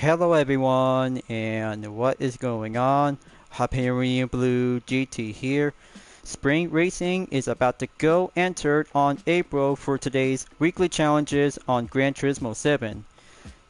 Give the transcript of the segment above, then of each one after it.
Hello everyone, and what is going on? Hyperion-Blue-GT here. Spring racing is about to go entered on April for today's weekly challenges on Gran Turismo 7.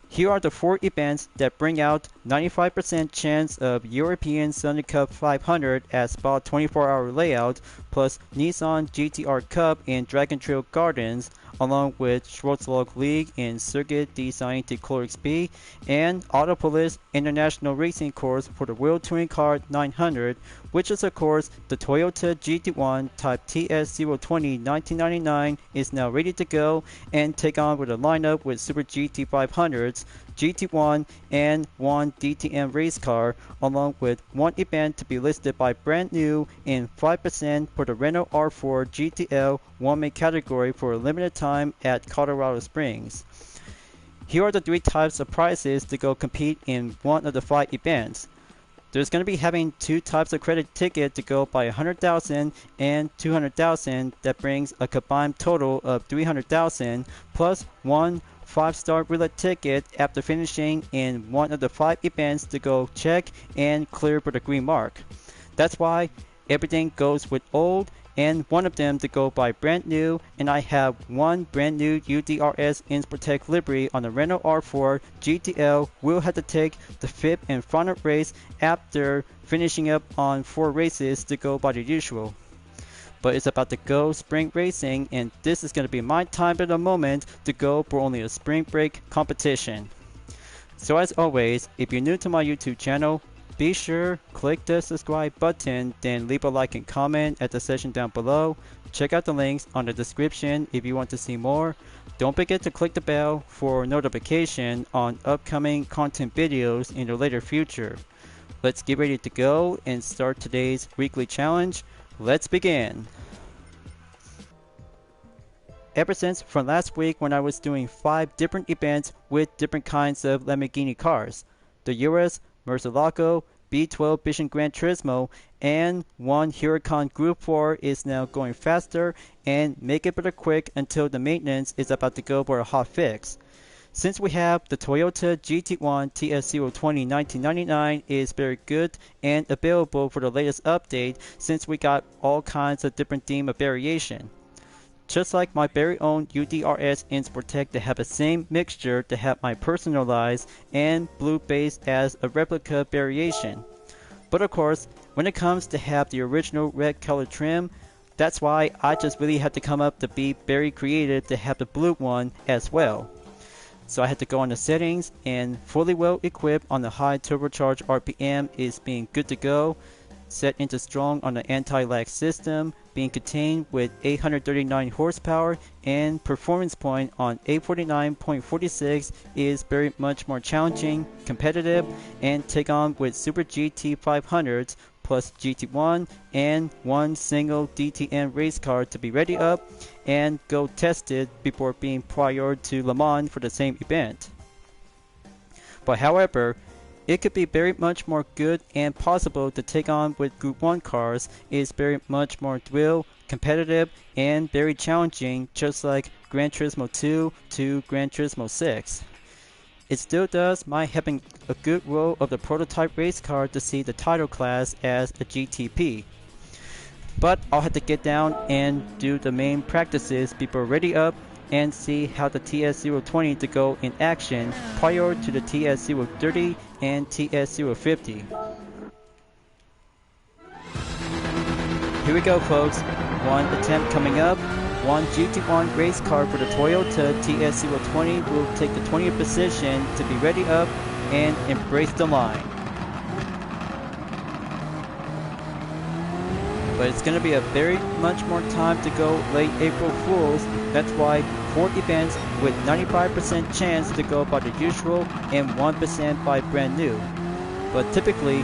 Here are the 4 events that bring out 95% chance of European Sunday Cup 500 at Spa 24-hour layout, plus Nissan GTR Cup in Dragon Trail Gardens, along with Schwarzwald League in Circuit de Saint-Eclairx B, and Autopolis International Racing Course for the World Touring Car 900, which is of course the Toyota GT1 Type TS020 1999 is now ready to go and take on with a lineup with Super GT 500s, GT1 and one DTM race car, along with one event to be listed by brand new in 5% for the Renault R4 GTL 1-make category for a limited time at Colorado Springs. Here are the 3 types of prizes to go compete in one of the 5 events. There's going to be having 2 types of credit ticket to go by 100,000 and 200,000. That brings a combined total of 300,000 plus 1 5-star roulette ticket after finishing in one of the 5 events to go check and clear for the green mark. That's why everything goes with old and one of them to go by brand new, and I have one brand new UDRS Insportec livery on the Renault R4 GTL. Will have to take the 5th and final race after finishing up on 4 races to go by the usual. But it's about to go spring racing, and this is going to be my time at the moment to go for only a spring break competition. So as always, if you're new to my YouTube channel, be sure click the subscribe button, then leave a like and comment at the section down below. Check out the links on the description if you want to see more. Don't forget to click the bell for notification on upcoming content videos in the later future. Let's get ready to go and start today's weekly challenge. Let's begin. Ever since from last week when I was doing 5 different events with different kinds of Lamborghini cars, the Urus, Murcielago, B12 Vision Gran Turismo, and one Huracan Group 4 is now going faster and make it better quick until the maintenance is about to go for a hot fix. Since we have the Toyota GT1 TS020 1999 is very good and available for the latest update, since we got all kinds of different theme of variation. Just like my very own UDRS Insportec, to have the same mixture to have my personalized and blue base as a replica variation. But of course, when it comes to have the original red color trim, that's why I just really had to come up to be very creative to have the blue one as well. So I had to go on the settings, and fully well equipped on the high turbocharged RPM is being good to go. Set into strong on the anti-lag system, being contained with 839 horsepower, and performance point on 849.46 is very much more challenging, competitive, and take on with Super GT 500s plus GT1 and one single DTM race car to be ready up and go tested before being prior to Le Mans for the same event. But however, it could be very much more good and possible to take on with Group 1 cars is very much more thrill, competitive, and very challenging, just like Gran Turismo 2 to Gran Turismo 6. It still does mind having a good role of the prototype race car to see the title class as a GTP. But I'll have to get down and do the main practices before ready up and see how the TS020 to go in action prior to the TS030 and TS050. Here we go folks, one attempt coming up. One GT1 race car for the Toyota TS020 will take the 20th position to be ready up and embrace the line. But it's going to be a very much more time to go late April Fools. That's why 4 events with 95% chance to go by the usual and 1% by brand new. But typically,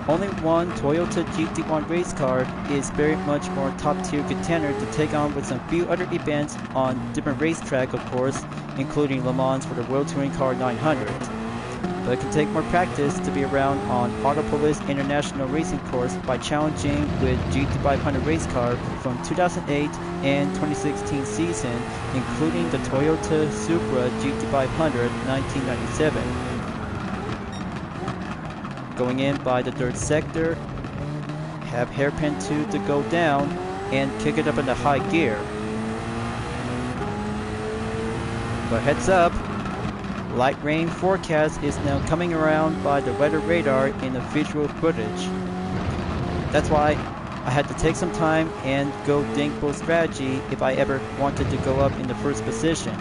only one Toyota GT1 race car is very much more top tier contender to take on with some few other events on different racetrack, of course, including Le Mans for the World Touring Car 900. But it can take more practice to be around on Autopolis International Racing Course by challenging with GT500 race car from 2008 and 2016 season, including the Toyota Supra GT500 1997. Going in by the third sector. Have hairpin 2 to go down and kick it up into high gear. But heads up, light rain forecast is now coming around by the weather radar in the visual footage. That's why I had to take some time and go dink bull strategy if I ever wanted to go up in the first position.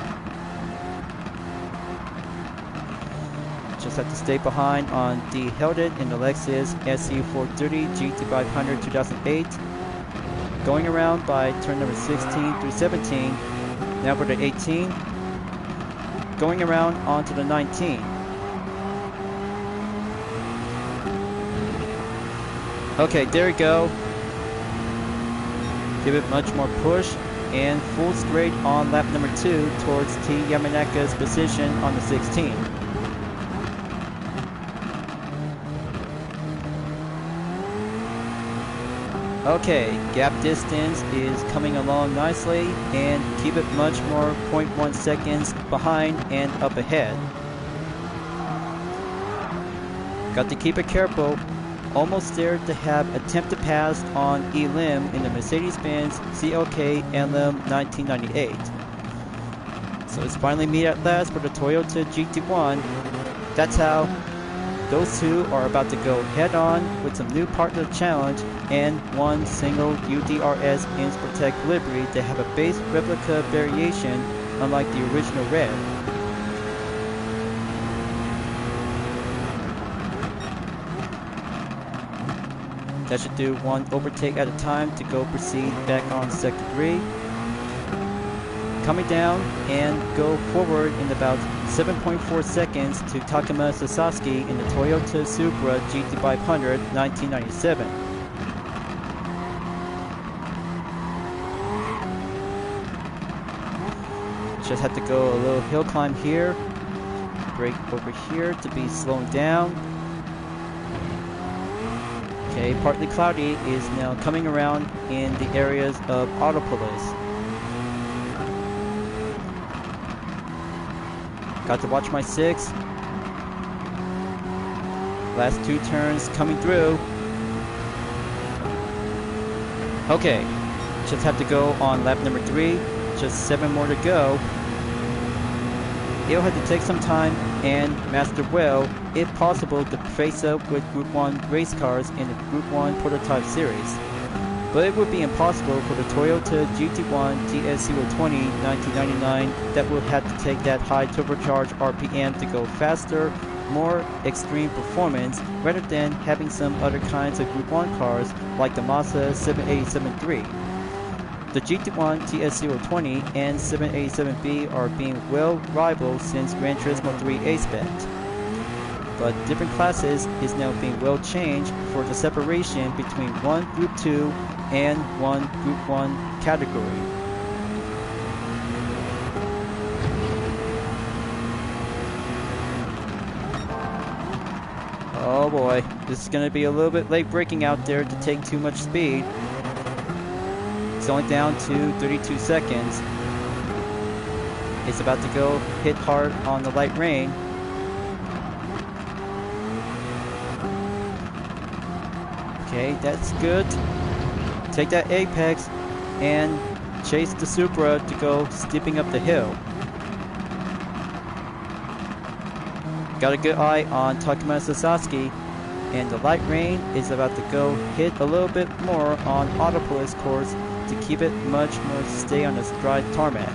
Just have to stay behind on the held it in the Lexus SC430 GT500 2008. Going around by turn number 16 through 17. Now for the 18. Going around onto the 19. Okay, there we go. Give it much more push and full straight on lap number 2 towards T Yamanaka's position on the 16. Okay, gap distance is coming along nicely and keep it much more 0.1 seconds behind and up ahead. Got to keep it careful. Almost there to have attempted pass on Elim in the Mercedes-Benz CLK NLM 1998. So it's finally me at last for the Toyota GT1. That's how those two are about to go head-on with some new part of the challenge and one single UDRS Inspirtech livery to have a base replica variation unlike the original red. That should do one overtake at a time to go proceed back on sector 3. Coming down and go forward in about 7.4 seconds to Takuma Sasaki in the Toyota Supra GT500 1997. Just have to go a little hill climb here. Brake over here to be slowing down. Okay, partly cloudy is now coming around in the areas of Autopolis. Got to watch my 6. Last 2 turns coming through. Okay, just have to go on lap number 3. Just 7 more to go. It'll have to take some time and master well, if possible, to face up with Group 1 race cars in the Group 1 prototype series. But it would be impossible for the Toyota GT1 TS020 1999 that will have to take that high turbocharged RPM to go faster, more extreme performance, rather than having some other kinds of Group 1 cars like the Mazda 7873. The GT1 TS020 and 787B are being well rivaled since Gran Turismo 3 A-Spec. But different classes is now being well changed for the separation between one Group 2 and one Group 1 category. Oh boy, this is going to be a little bit late braking out there to take too much speed. It's only down to 32 seconds. It's about to go hit hard on the light rain. Okay, that's good. Take that apex and chase the Supra to go steeping up the hill. Got a good eye on Takuma Sasaki, and the light rain is about to go hit a little bit more on Autopolis course to keep it much more stay on this dry tarmac.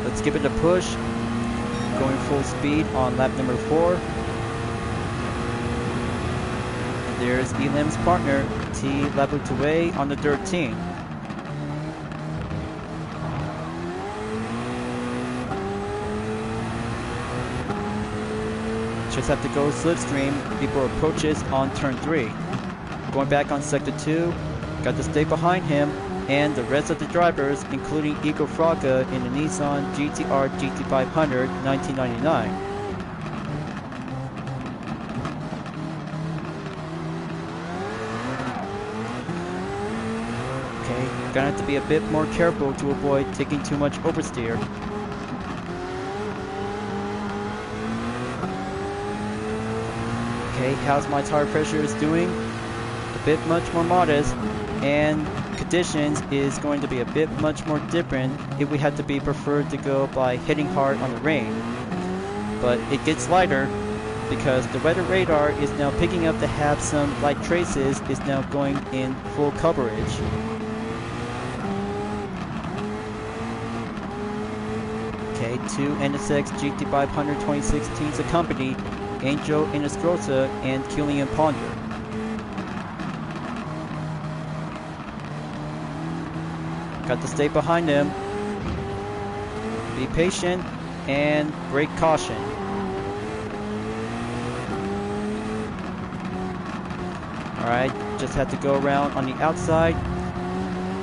Let's give it a push. Going full speed on lap number 4. And there's Elim's partner, T Labutue, on the 13. Just have to go slipstream before approaches on turn 3. Going back on sector 2, got to stay behind him and the rest of the drivers, including Igor Fraga in the Nissan GTR GT500 1999. Okay, gonna have to be a bit more careful to avoid taking too much oversteer. Okay, how's my tire pressure is doing? A bit much more modest, and conditions is going to be a bit much more different if we had to be preferred to go by hitting hard on the rain. But it gets lighter because the weather radar is now picking up to have some light traces, is now going in full coverage. Okay, two NSX GT500 2016s accompany Angel Inestrosa and Killian Ponder. Got to stay behind them. Be patient and brake caution. Alright, just had to go around on the outside.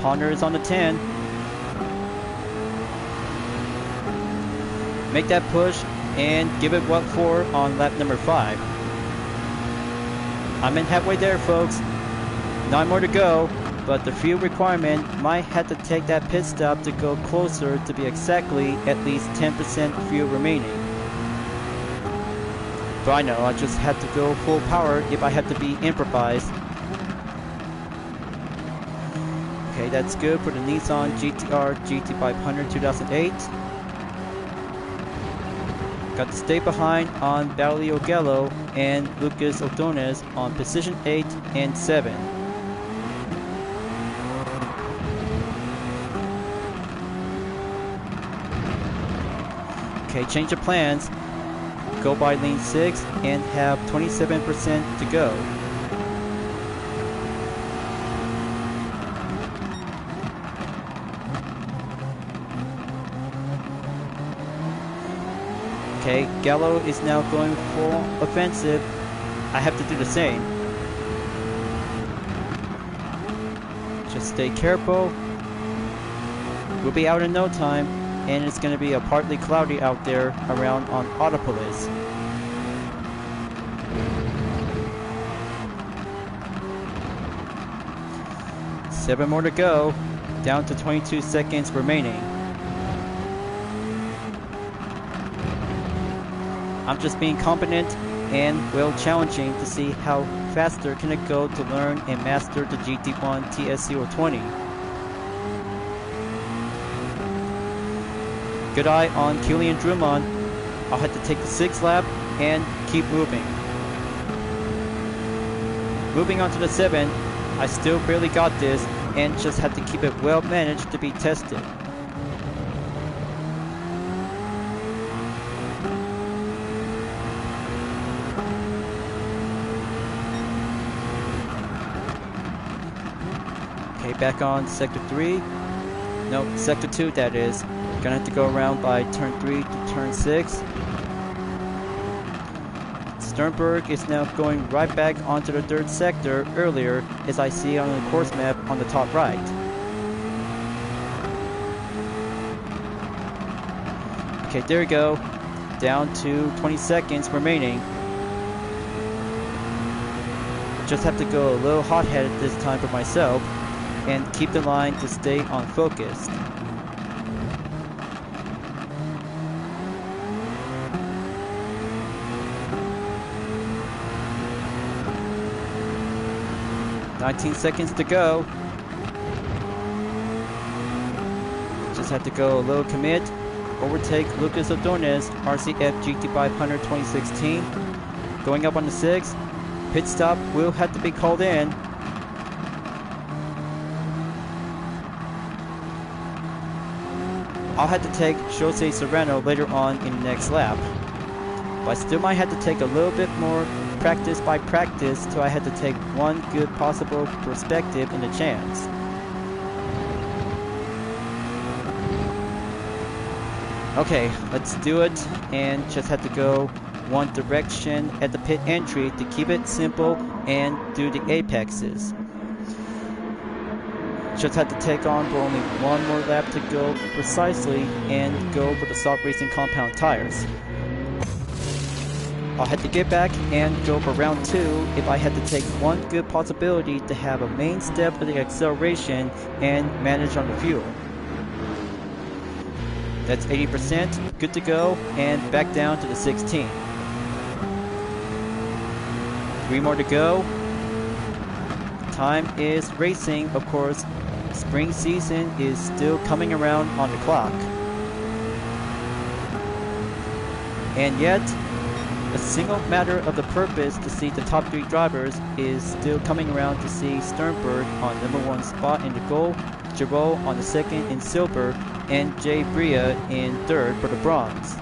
Ponder is on the 10. Make that push and give it what for on lap number 5. I'm in halfway there, folks. 9 more to go. But the fuel requirement might have to take that pit stop to go closer to be exactly at least 10% fuel remaining. But I know I just had to go full power if I had to be improvised. Okay, that's good for the Nissan GTR GT500 2008. Got to stay behind on Basilio Gallo and Lucas Ordonez on position 8 and 7. Okay, change of plans. Go by lane 6 and have 27% to go. Okay, Gallo is now going full offensive. I have to do the same. Just stay careful. We'll be out in no time. And it's going to be a partly cloudy out there around on Autopolis. Seven more to go, down to 22 seconds remaining. I'm just being competent and well challenging to see how faster can it go to learn and master the GT1 TS020. Good eye on Killian Drummond. I'll have to take the 6th lap and keep moving. Moving on to the 7, I still barely got this and just had to keep it well managed to be tested. Okay, back on sector 3. No, sector 2 that is. Gonna have to go around by turn 3 to turn 6. Sternberg is now going right back onto the 3rd sector earlier, as I see on the course map on the top right. Okay, there we go. Down to 20 seconds remaining. Just have to go a little hot-headed this time for myself and keep the line to stay on focus. $19 seconds to go. Just have to go a little commit. Overtake Lucas Ordonez, RCF GT500 2016. Going up on the 6th. Pit stop will have to be called in. I'll have to take Jose Serrano later on in the next lap. But I still might have to take a little bit more practice by practice till I had to take one good possible perspective in the chance. Okay, let's do it, and just have to go one direction at the pit entry to keep it simple and do the apexes. Just had to take on for only one more lap to go precisely and go for the soft racing compound tires. I'll have to get back and go for round 2 if I had to take one good possibility to have a main step of the acceleration and manage on the fuel. That's 80%, good to go, and back down to the 16. 3 more to go. Time is racing, of course. Spring season is still coming around on the clock. And yet, a single matter of the purpose to see the top 3 drivers is still coming around to see Sternberg on #1 spot in the gold, Giraud on the 2nd in silver, and Jay Brea in 3rd for the bronze.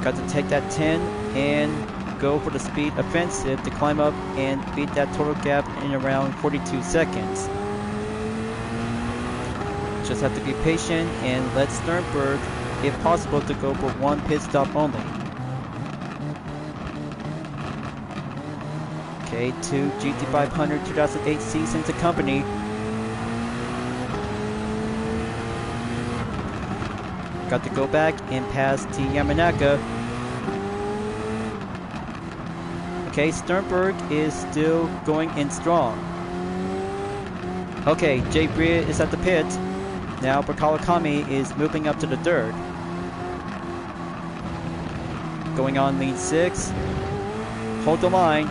Got to take that 10 and go for the speed offensive to climb up and beat that total gap in around 42 seconds. Just have to be patient and let Sternberg, if possible, to go for one pit stop only. Okay, 2 GT500 2008 seasons to company. Got to go back and pass T. Yamanaka. Okay, Sternberg is still going in strong. Okay, Jay Brea is at the pit. Now Kawakami is moving up to the 3rd. Going on lead 6. Hold the line.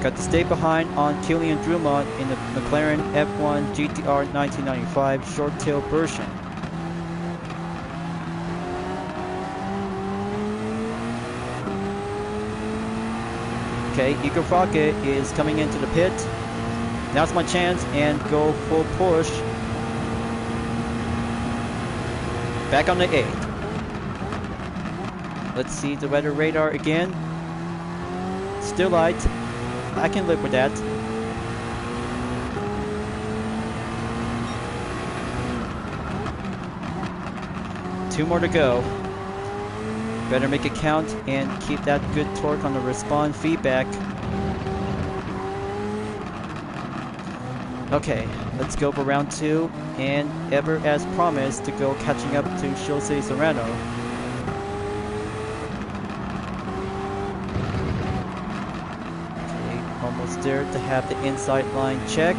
Got to stay behind on Killian Drummond in the McLaren F1 GTR 1995 short tail version. Okay, Igor Faka is coming into the pit. Now's my chance and go full push. Back on the 8th. Let's see the weather radar again. Still light. I can live with that. Two more to go. Better make it count and keep that good torque on the respawn feedback. Okay, let's go for round 2, and ever as promised to go catching up to Jose Serrano. Okay, almost there to have the inside line check.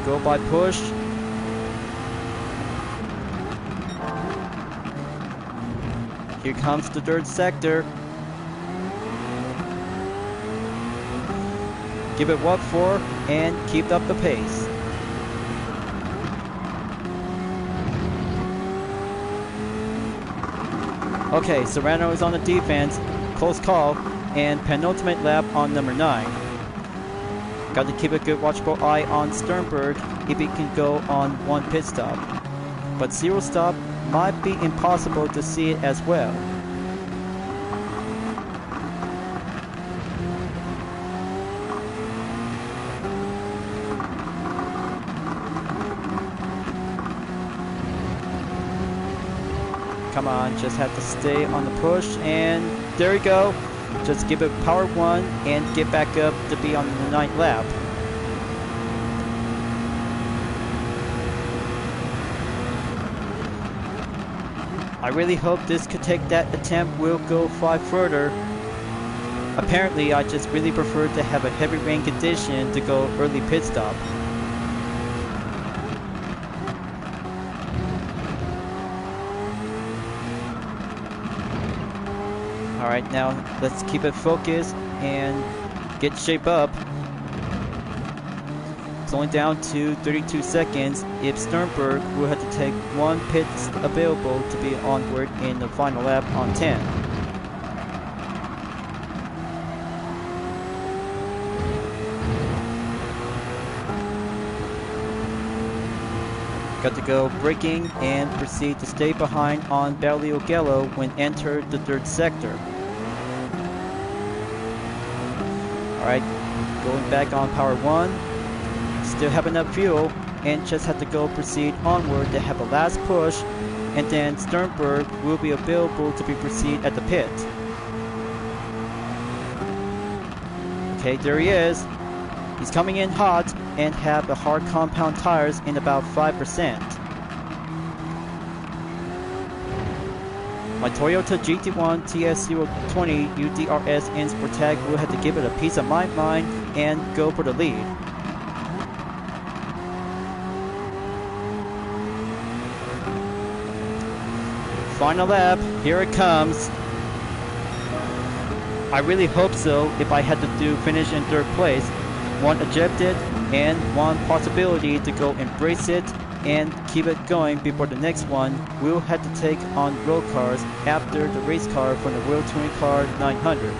Go by push. Here comes the 3rd sector. Give it what for and keep up the pace. Okay, Serrano is on the defense. Close call. And penultimate lap on number 9. Got to keep a good watchful eye on Sternberg if he can go on one pit stop. But 0 stop might be impossible to see it as well. Come on, just have to stay on the push, and there we go. Just give it power 1 and get back up to be on the 9th lap. I really hope this could take that attempt will go 5 further. Apparently, I just really prefer to have a heavy rain condition to go early pit stop. Alright, now let's keep it focused and get shape up. It's only down to 32 seconds if Sternberg will have to take one pit available to be onward in the final lap on 10. Got to go braking and proceed to stay behind on Baglioghello when entered the 3rd sector. Alright, going back on power 1. Still have enough fuel and just have to go proceed onward to have a last push, and then Sternberg will be available to be proceed at the pit. Okay, there he is. He's coming in hot and have the hard compound tires in about 5%. My Toyota GT1 TS020 UDRS in Sportec will have to give it a piece of my mind and go for the lead. Final lap, here it comes. I really hope so if I had to finish in third place. One ejected and one possibility to go embrace it and keep it going before the next one. We'll have to take on road cars after the race car from the World Touring Car 900.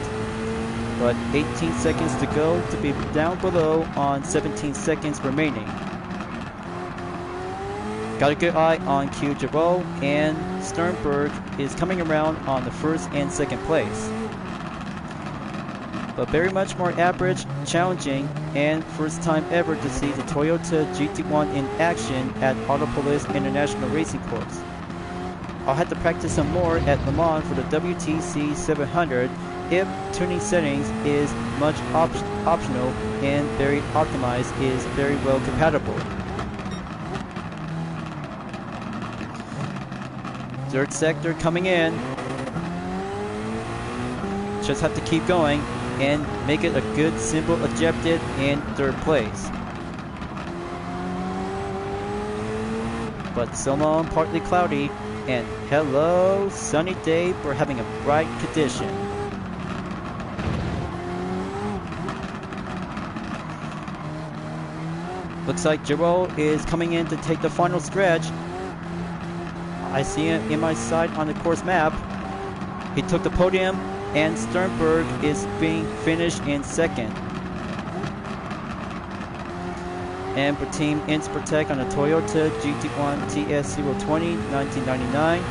But 18 seconds to go to be down below on 17 seconds remaining. Got a good eye on Q Giroux, and Sternberg is coming around on the first and second place. But very much more average, challenging, and first time ever to see the Toyota GT1 in action at Autopolis International Racing Course. I'll have to practice some more at Le Mans for the WTC 700 if tuning settings is much optional and very optimized is very well compatible. Third sector coming in. Just have to keep going and make it a good simple ejected in third place. But so long partly cloudy, and hello sunny day for having a bright condition. Looks like Giroux is coming in to take the final stretch. I see him in my sight on the course map. He took the podium, and Sternberg is being finished in second. And for Team Insportec on the Toyota GT1 TS020 1999,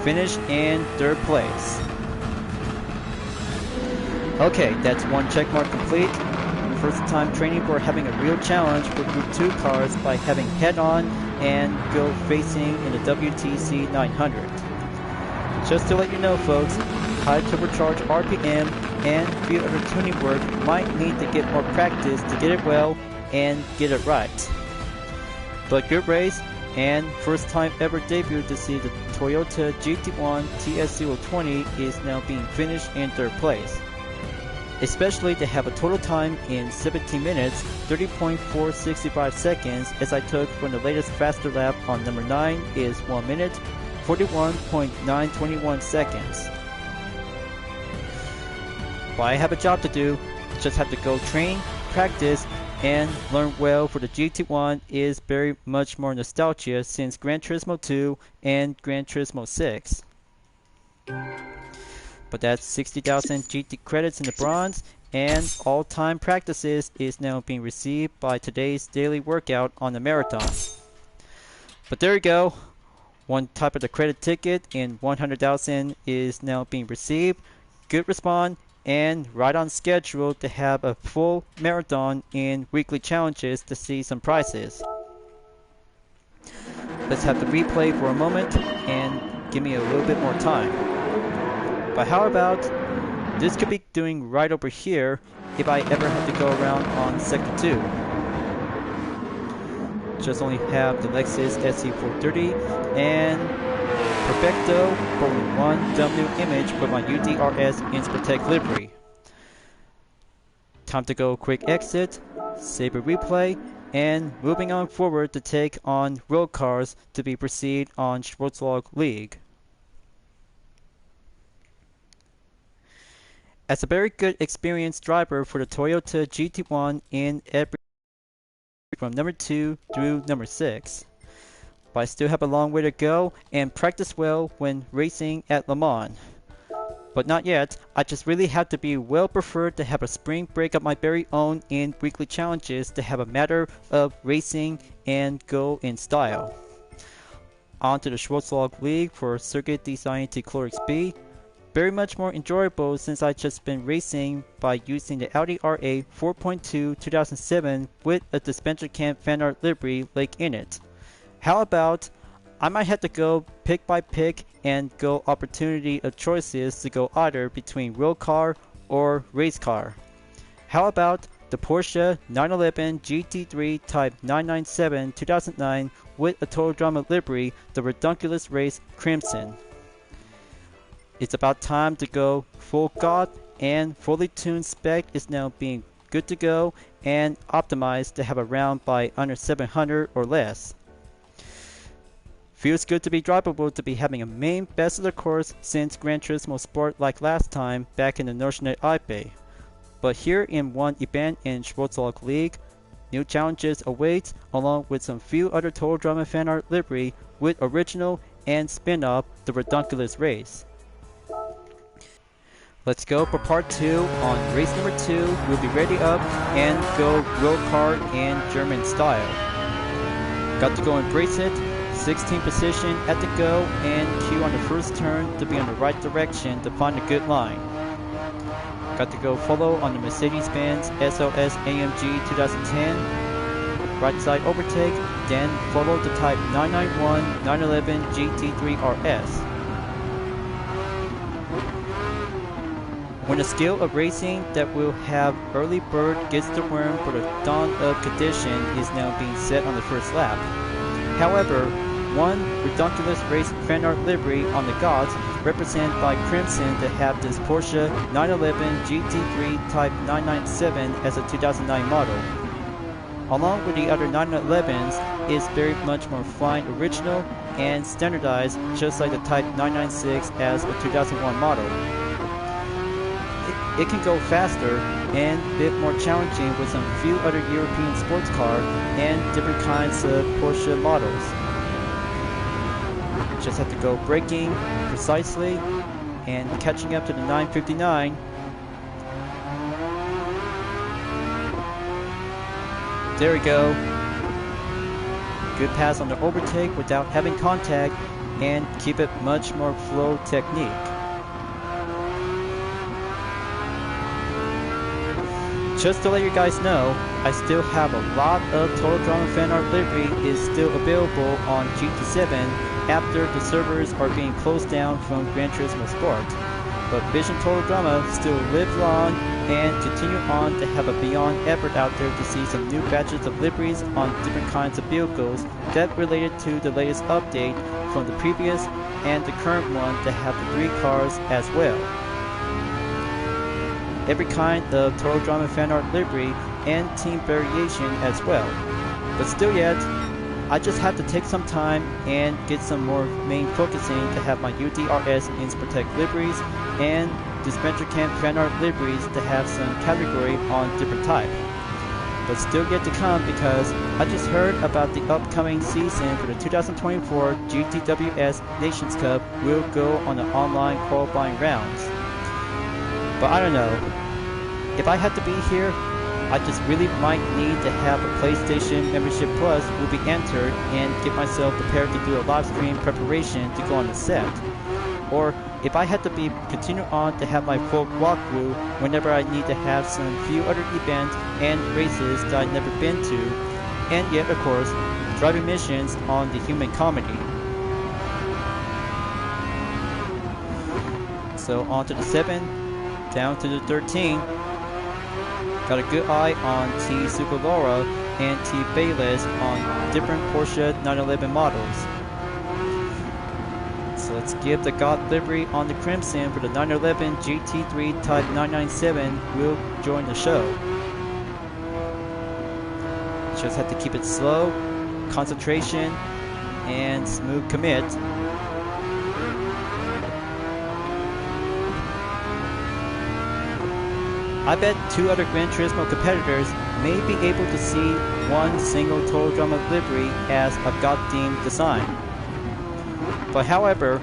finished in third place. Okay, that's one checkmark complete. First time training for having a real challenge for Group 2 cars by having head-on and go facing in the WTC 900. Just to let you know folks, high turbocharged RPM and few other tuning work might need to get more practice to get it well and get it right. But good race, and first time ever debut to see the Toyota GT1 TS020 is now being finished in third place. Especially to have a total time in 17 minutes, 30.465 seconds, as I took from the latest faster lap on number 9 is 1 minute, 41.921 seconds. But I have a job to do, just have to go train, practice, and learn well for the GT1 is very much more nostalgia since Gran Turismo 2 and Gran Turismo 6. But that's 60,000 GT credits in the bronze, and all-time practices is now being received by today's daily workout on the marathon. But there you go, one type of the credit ticket in 100,000 is now being received. Good response, and right on schedule to have a full marathon in weekly challenges to see some prizes. Let's have the replay for a moment and give me a little bit more time. But how about this could be doing right over here if I ever have to go around on sector 2. Just only have the Lexus SC430 and Perfecto for 1W image with my UDRS Inspirtec livery. Time to go quick exit, save a replay, and moving on forward to take on road cars to be proceed on Schwarzwald League. As a very good experienced driver for the Toyota GT1 in every from number 2 through number 6. But I still have a long way to go and practice well when racing at Le Mans. But not yet, I just really have to be well preferred to have a spring break of my very own in weekly challenges to have a matter of racing and go in style. On to the Schwarzwald League for Circuit Design to Clorix B. Very much more enjoyable since I just been racing by using the Audi RA 4.2 2007 with a dispenser can fan art livery lake in it. How about I might have to go pick by pick and go opportunity of choices to go either between road car or race car. How about the Porsche 911 GT3 Type 997 2009 with a Total Drama livery, the Redunculous Race Crimson. It's about time to go full God, and fully tuned spec is now being good to go and optimized to have a round by under 700 or less. Feels good to be drivable, to be having a main best of the course since Gran Turismo Sport like last time back in the Notionate iPay. But here in one event in Schwarzwald League, new challenges await along with some few other Total Drama fan art livery with original and spin-off the Redunculous Race. Let's go for part 2 on race number 2. We'll be ready up and go road car in German style. Got to go embrace it. 16th position at the go and cue on the first turn to be on the right direction to find a good line. Got to go follow on the Mercedes-Benz SLS AMG 2010. Right side overtake, then follow the Type 991 911 GT3 RS. When the skill of racing that will have early bird gets the worm for the dawn of condition is now being set on the first lap. However, one Redunculous Race fan art livery on the gods represented by Crimson that have this Porsche 911 GT3 Type 997 as a 2009 model. Along with the other 911s is very much more fine original and standardized just like the Type 996 as a 2001 model. It can go faster and a bit more challenging with some few other European sports car and different kinds of Porsche models. Just have to go braking precisely and catching up to the 959. There we go. Good pass on the overtake without having contact and keep it much more flow technique. Just to let you guys know, I still have a lot of Total Drama fan art livery is still available on GT7 after the servers are being closed down from Gran Turismo Sport. But Vision Total Drama still lives on and continue on to have a beyond effort out there to see some new batches of liveries on different kinds of vehicles that related to the latest update from the previous and the current one that have the 3 cars as well. Every kind of Total Drama fan art livery and team variation as well. But still yet, I just have to take some time and get some more main focusing to have my UDRS Inspirtech liveries and Dispenser Camp fan art liveries to have some category on different type. But still yet to come because I just heard about the upcoming season for the 2024 GTWS Nations Cup will go on the online qualifying rounds. But I don't know, if I had to be here, I just really might need to have a PlayStation Membership Plus will be entered and get myself prepared to do a live stream preparation to go on the set. Or if I had to be continue on to have my full walkthrough whenever I need to have some few other events and races that I've never been to, and yet of course, driving missions on the Human Comedy. So on to the 7. Down to the 13. Got a good eye on T. Sukalora and T. Bayless on different Porsche 911 models. So let's give the God livery on the Crimson for the 911 GT3 Type 997 will join the show. Just have to keep it slow, concentration, and smooth commit. I bet 2 other Gran Turismo competitors may be able to see one single Total Drama livery as a God-themed design. But however,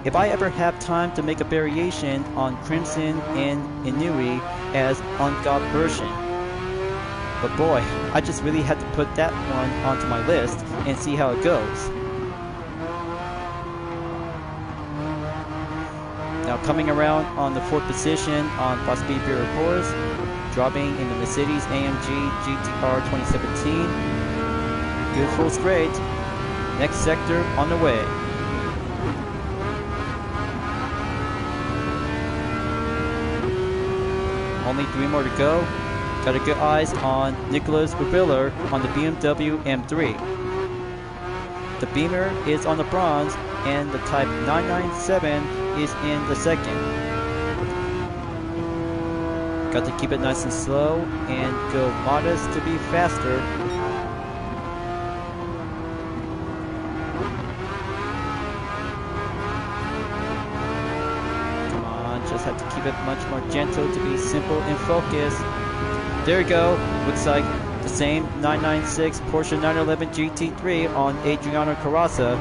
if I ever have time to make a variation on Crimson and Inui as on-God version. But boy, I just really had to put that one onto my list and see how it goes. Now coming around on the 4th position on Speed Bureau Force, dropping in the Mercedes AMG GTR 2017. Good full straight. Next sector on the way. Only 3 more to go. Got a good eyes on Nicholas Riviller on the BMW M3. The Beamer is on the bronze, and the Type 997 is in the second. Got to keep it nice and slow and go modest to be faster. Come on, just have to keep it much more gentle to be simple and focused. There we go. Looks like the same 996 Porsche 911 GT3 on Adriano Carrozza.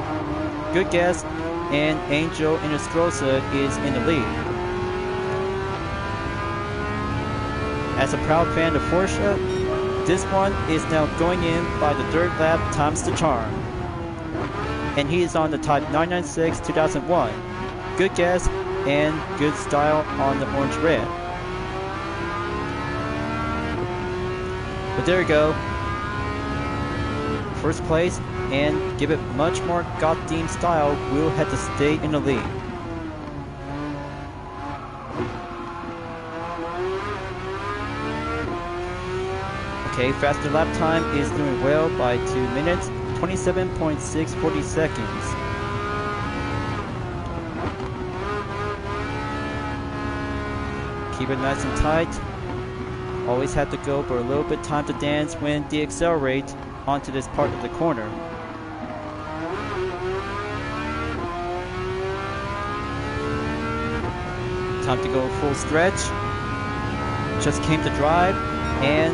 Good guess, and Angel Inestrosa is in the lead. As a proud fan of Porsche, this one is now going in by the third lap times the charm. And he is on the Type 996 2001. Good guess and good style on the orange-red. But there we go. First place, and give it much more goddamn style, we'll have to stay in the lead. Okay, faster lap time is doing well by 2 minutes, 27.640 seconds. Keep it nice and tight. Always have to go for a little bit time to dance when de-accelerate onto this part of the corner. Time to go full stretch. Just came to drive, and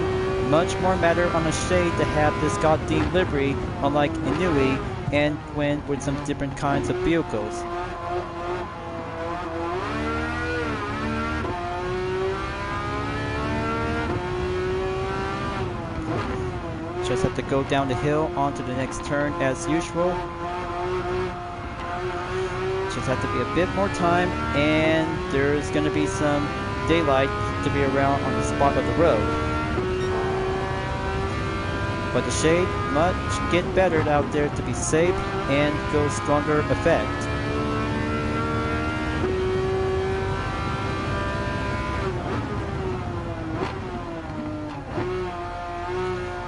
much more matter on a shade to have this goddamn livery, unlike Inui, and went with some different kinds of vehicles. Just have to go down the hill onto the next turn as usual. Just have to be a bit more time, and there's going to be some daylight to be around on the spot of the road. But the shade must get better out there to be safe and go stronger effect.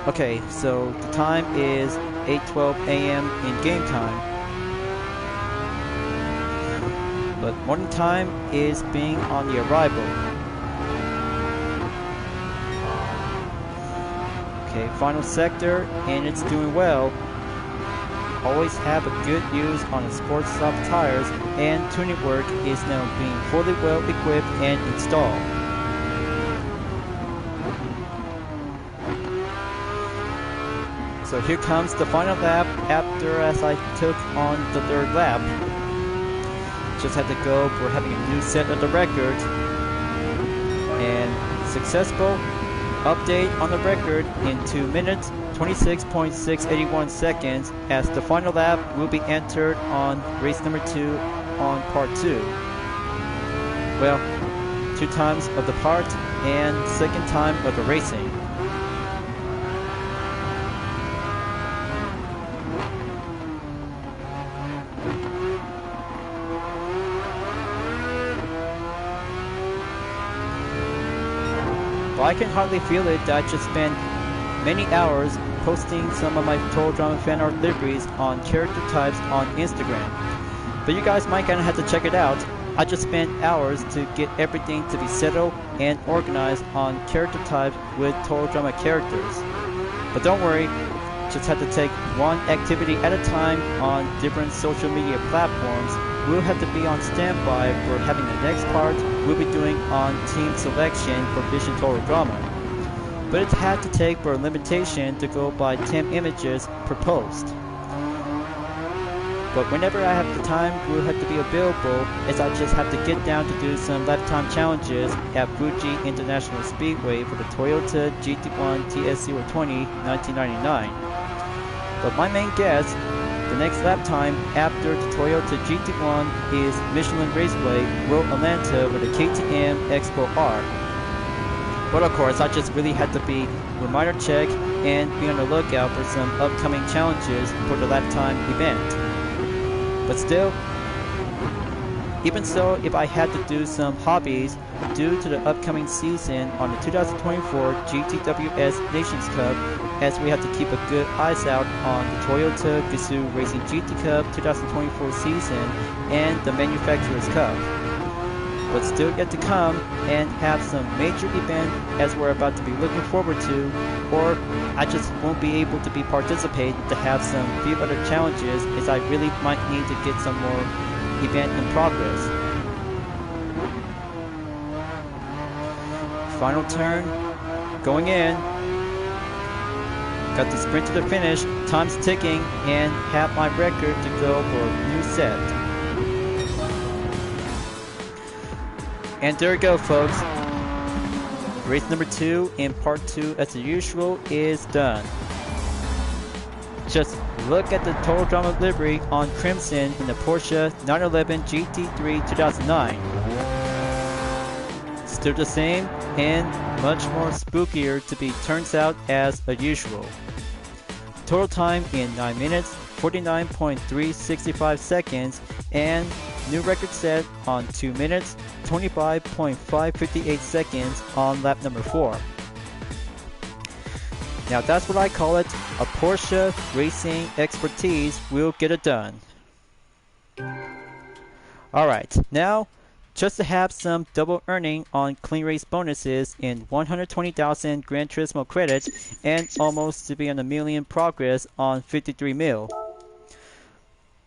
Okay, so the time is 8:12 a.m. in game time. But morning time is being on the arrival. Okay, final sector, and it's doing well. Always have a good use on the sports soft tires, and tuning work is now being fully well equipped and installed. So here comes the final lap after as I took on the third lap. Just had to go for having a new set of the record. And successful update on the record in 2 minutes, 26.681 seconds, as the final lap will be entered on race number 2 on part 2. Well, 2 times of the part and 2nd time of the racing. Well, I can hardly feel it that I just spent many hours posting some of my Total Drama fan art liveries on character types on Instagram. But you guys might kinda have to check it out. I just spent hours to get everything to be settled and organized on character types with Total Drama characters. But don't worry, just have to take one activity at a time on different social media platforms. We'll have to be on standby for having the next part we'll be doing on team selection for Vision Total Drama. But it had to take for a limitation to go by 10 images per post. But whenever I have the time, we'll have to be available, as I just have to get down to do some lifetime challenges at Fuji International Speedway for the Toyota GT1 TS020 1999. But my main guess, the next lap time after the Toyota GT1 is Michelin Raceway Road Atlanta with the KTM Expo R. But of course, I just really had to be reminder check and be on the lookout for some upcoming challenges for the lap time event. But still, Even so, if I had to do some hobbies due to the upcoming season on the 2024 GTWS Nations Cup, as we have to keep a good eyes out on the Toyota Gazoo Racing GT Cup 2024 season and the Manufacturers Cup. But still yet to come and have some major event as we're about to be looking forward to, or I just won't be able to be participate to have some few other challenges as I really might need to get some more event in progress. Final turn, going in. Got the sprint to the finish, time's ticking, and have my record to go for a new set. And there we go, folks. Race number 2 in part 2 as usual is done. Just look at the Total Drama livery on Crimson in the Porsche 911 GT3 2009. Still the same and much more spookier to be turns out as usual. Total time in 9 minutes, 49.365 seconds, and new record set on 2 minutes, 25.558 seconds on lap number 4. Now that's what I call it, a Porsche racing expertise will get it done. Alright, now just to have some double earning on clean race bonuses in 120,000 Gran Turismo credits and almost to be on a million progress on 53 mil.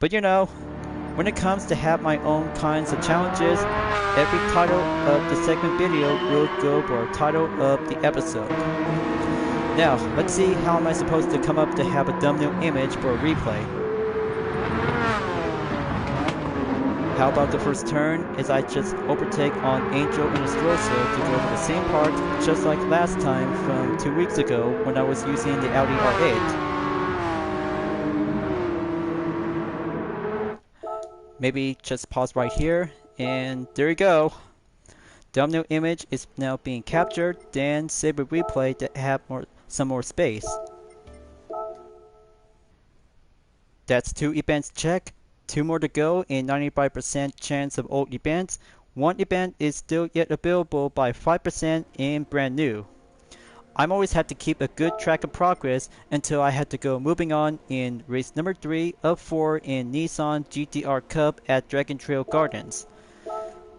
But you know, when it comes to have my own kinds of challenges, every title of the segment video will go for a title of the episode. Now, let's see how am I supposed to come up to have a thumbnail image for a replay. How about the first turn as I just overtake on Angel and Estrosa to go for the same part just like last time from 2 weeks ago when I was using the Audi R8. Maybe just pause right here, and there you go. Thumbnail image is now being captured, then save a replay to have some more space. That's 2 events check, 2 more to go in 95% chance of old events. 1 event is still yet available by 5% in brand new. I'm always had to keep a good track of progress until I had to go moving on in race number 3 of 4 in Nissan GTR Cup at Dragon Trail Gardens.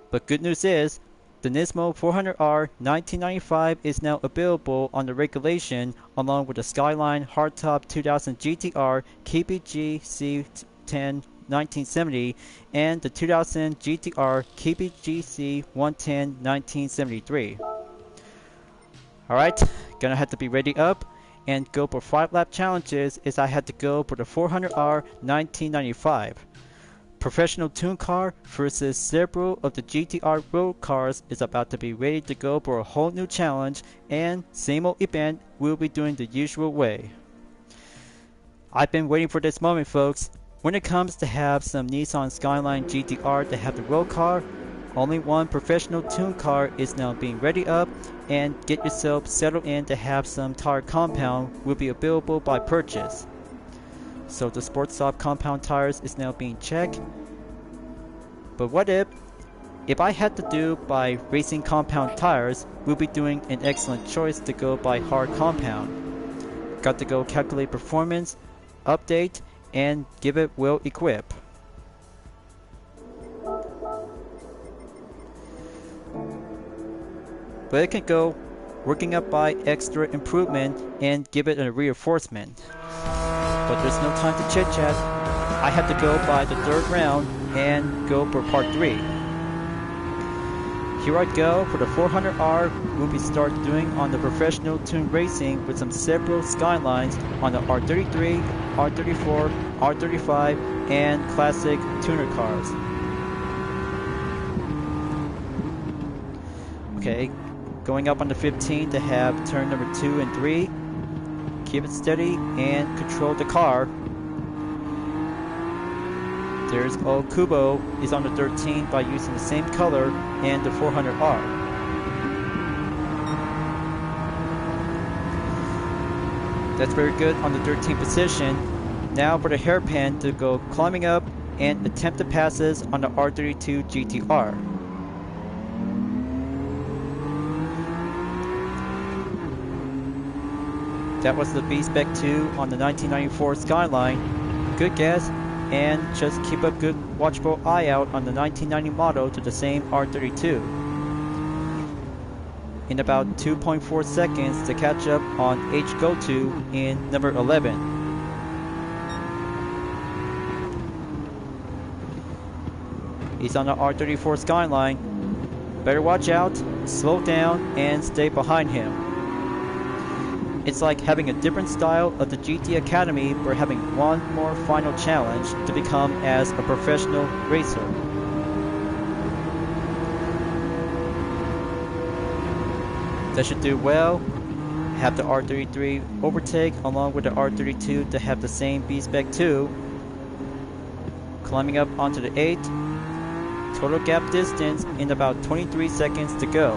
But good news is, the Nismo 400R 1995 is now available on the regulation along with the Skyline Hardtop 2000 GTR KBG C10 1970 and the 2000 GTR KBG C110 1973. Alright, gonna have to be ready up and go for 5 lap challenges as I had to go for the 400R 1995. Professional tune car versus several of the GTR road cars is about to be ready to go for a whole new challenge, and same old event we'll be doing the usual way. I've been waiting for this moment, folks. When it comes to have some Nissan Skyline GTR to have the road car, only one professional tune car is now being ready up, and get yourself settled in to have some tire compound will be available by purchase. So the Sportsoft compound tires is now being checked. But what if I had to do by racing compound tires, we'll be doing an excellent choice to go by hard compound. Got to go calculate performance, update, and give it well equip. But it can go working up by extra improvement and give it a reinforcement. But there's no time to chit chat. I have to go by the 3rd round and go for part 3. Here I go for the 400R. We'll be start doing on the professional tune racing with some several skylines on the R33, R34, R35, and classic tuner cars. Okay, going up on the 15 to have turn number 2 and 3. Keep it steady and control the car. There's Kubo is on the 13 by using the same color and the 400R. That's very good on the 13th position. Now for the hairpin to go climbing up and attempted passes on the R32 GTR. That was the B-Spec 2 on the 1994 Skyline. Good guess, and just keep a good watchful eye out on the 1990 model to the same R32. In about 2.4 seconds to catch up on H-Go-To in number 11. He's on the R34 Skyline. Better watch out, slow down, and stay behind him. It's like having a different style of the GT Academy but having one more final challenge to become as a professional racer. That should do well. Have the R33 overtake along with the R32 to have the same B-Spec 2. Climbing up onto the 8. Total gap distance in about 23 seconds to go.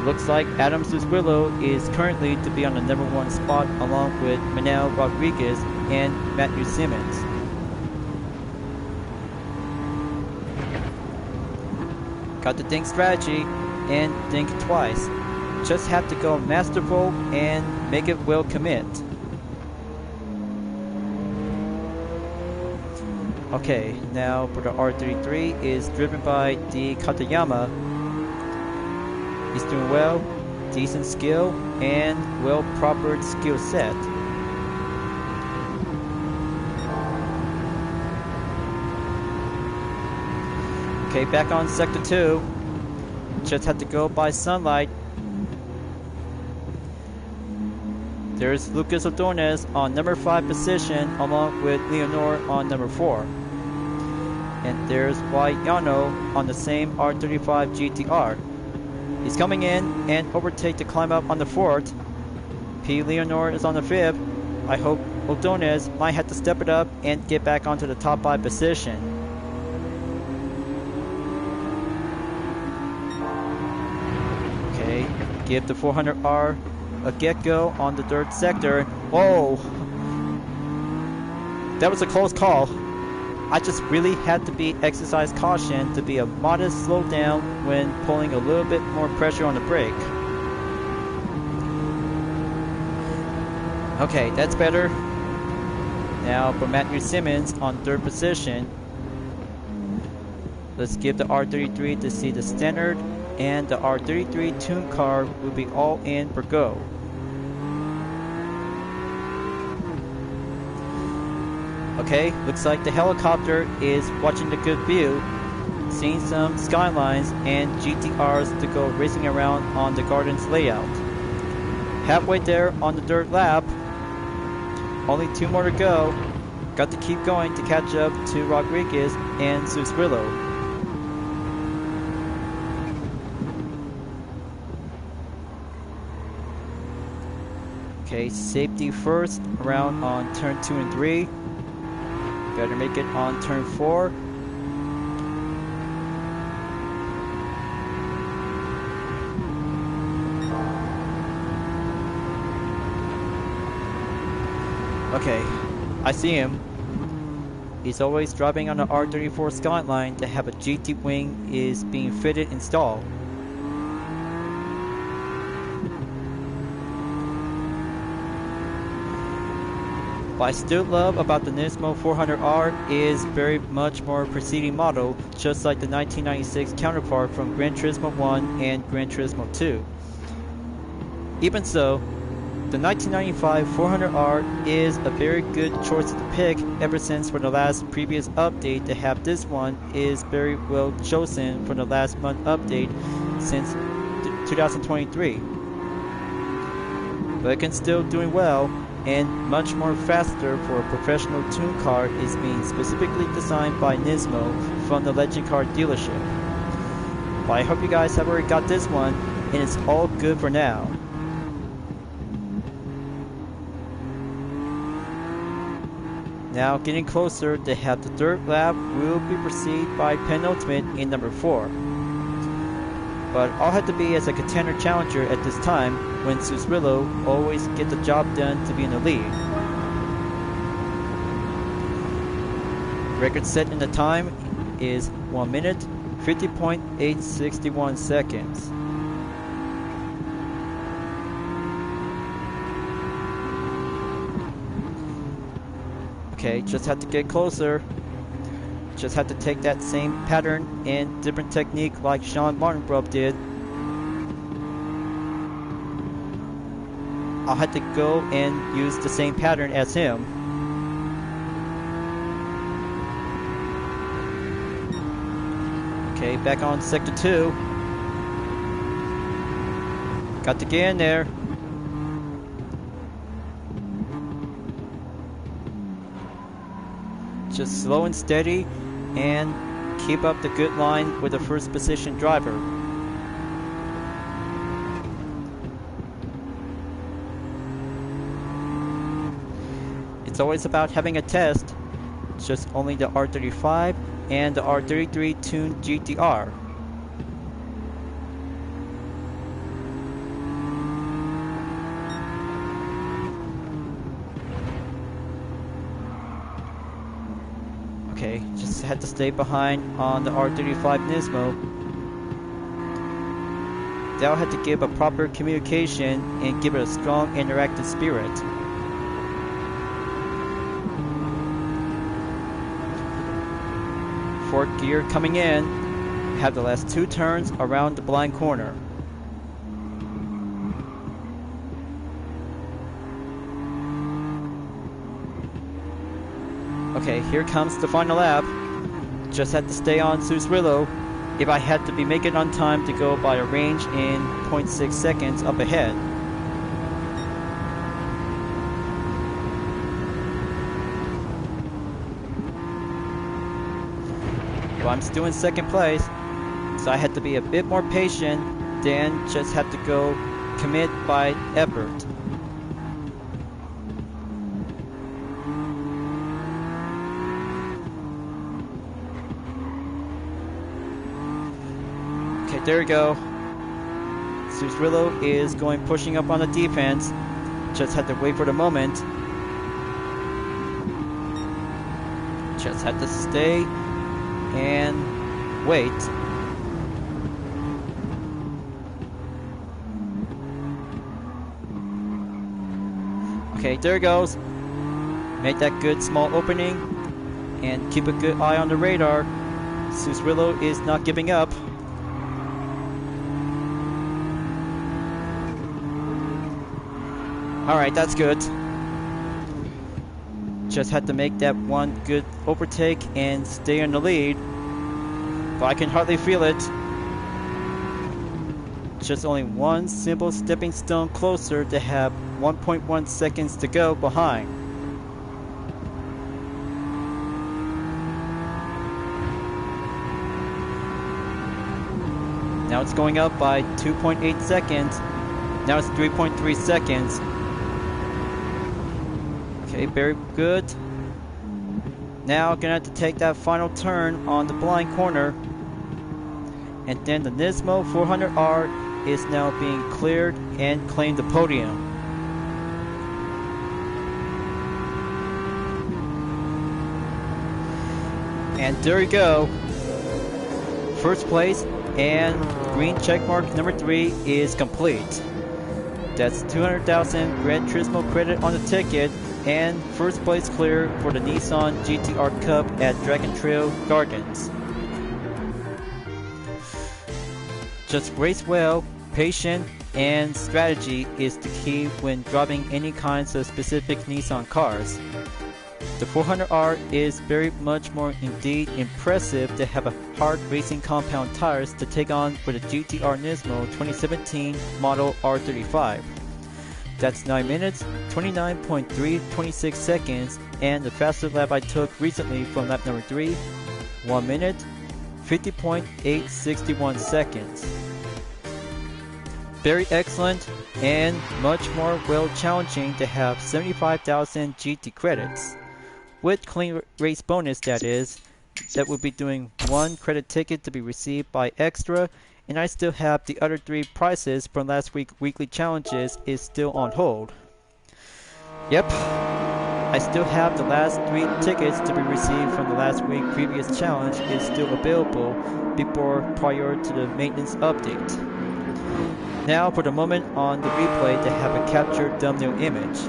Looks like Adam Suswillo is currently to be on the number 1 spot along with Manuel Rodriguez and Matthew Simmons. Got to think strategy and think twice. Just have to go masterful and make it well commit. Okay, now for the R33 is driven by the Katayama. He's doing well, decent skill, and well-proper skill set. Okay, back on Sector 2. Just had to go by sunlight. There's Lucas Ordonez on number 5 position along with Leonor on number 4. And there's Yano on the same R35 GTR. He's coming in and overtake to climb up on the 4th. P. Leonor is on the 5th. I hope Ordonez might have to step it up and get back onto the top 5 position. Okay, give the 400R a get-go on the 3rd sector. Whoa! That was a close call. I just really had to exercise caution to be a modest slowdown when pulling a little bit more pressure on the brake. Okay, that's better. Now for Matthew Simmons on 3rd position. Let's give the R33 to see the standard, and the R33 tune car will be all in for go. Okay, looks like the helicopter is watching the good view, seeing some skylines and GTRs to go racing around on the garden's layout. Halfway there on the 3rd lap, only 2 more to go. Got to keep going to catch up to Rodriguez and Suswillo. Okay, safety first, around on turn 2 and 3. Better make it on turn 4. Okay, I see him. He's always driving on the R34 Skyline to have a GT wing is being fitted installed. What I still love about the Nismo 400R is very much more preceding model, just like the 1996 counterpart from Gran Turismo 1 and Gran Turismo 2. Even so, the 1995 400R is a very good choice to pick ever since for the last previous update to have this one is very well chosen for the last month update since 2023. But it can still doing well, and much more faster for a professional tune car is being specifically designed by Nismo from the Legend Car dealership. But I hope you guys have already got this one, and it's all good for now. Now getting closer to have the 3rd lap will be preceded by penultimate in number 4. But I'll have to be as a contender challenger at this time when Suswillo always get the job done to be in the lead. Record set in the time is 1 minute 50.861 seconds. Okay, just have to get closer. Just have to take that same pattern and different technique like Sean Martinbrough did. I'll have to go and use the same pattern as him. Okay, back on sector 2. Got to get in there. Just slow and steady and keep up the good line with the first position driver. It's always about having a test. It's just only the R35 and the R33 tuned GTR. Okay, just had to stay behind on the R35 Nismo. They'll have to give a proper communication and give it a strong interactive spirit. Fourth gear coming in. Have the last 2 turns around the blind corner. Okay, here comes the final lap. Just had to stay on Susrillo if I had to be making on time to go by a range in 0.6 seconds up ahead. Well, I'm still in second place, so I had to be a bit more patient than just have to go commit by effort. Okay, there we go. Susrillo is pushing up on the defense. Just had to wait for the moment. Just had to stay and wait. Okay, there it goes. Make that good small opening and keep a good eye on the radar. Susrillo is not giving up. Alright, that's good. Just had to make that one good overtake and stay in the lead. But I can hardly feel it. Just only one simple stepping stone closer to have 1.1 seconds to go behind. Now it's going up by 2.8 seconds. Now it's 3.3 seconds. Okay, very good. Now gonna have to take that final turn on the blind corner. And then the Nismo 400R is now being cleared and claimed the podium. And there you go. First place and green checkmark number 3 is complete. That's 200,000 Gran Turismo credit on the ticket and first place clear for the Nissan GTR Cup at Dragon Trail Gardens. Just race well, patient, and strategy is the key when driving any kinds of specific Nissan cars. The 400R is very much more indeed impressive to have a hard racing compound tires to take on with the GTR Nismo 2017 model R35. That's 9 minutes, 29.326 seconds, and the fastest lap I took recently from lap number 3, 1 minute, 50.861 seconds. Very excellent and much more well challenging to have 75,000 GT credits. With clean race bonus that is, that will be doing 1 credit ticket to be received by Extra, and I still have the other 3 prizes from last week's weekly challenges is still on hold. Yep, I still have the last 3 tickets to be received from the last week previous challenge is still available prior to the maintenance update. Now for the moment on the replay they have a captured thumbnail image.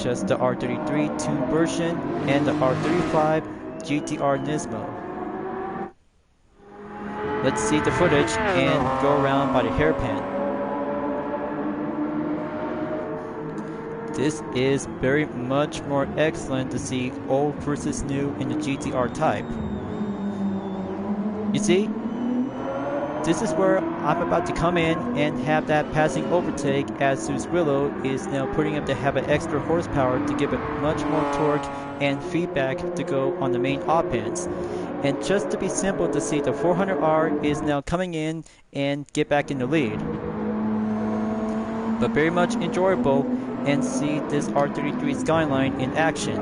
Just the R33 2 version and the R35 GTR Nismo. Let's see the footage and go around by the hairpin. This is very much more excellent to see old versus new in the GTR type. You see, this is where I'm about to come in and have that passing overtake as Zuzrillo is now putting up to have an extra horsepower to give it much more torque and feedback to go on the main op-ends. And just to be simple to see the 400R is now coming in and get back in the lead. But very much enjoyable and see this R33 Skyline in action.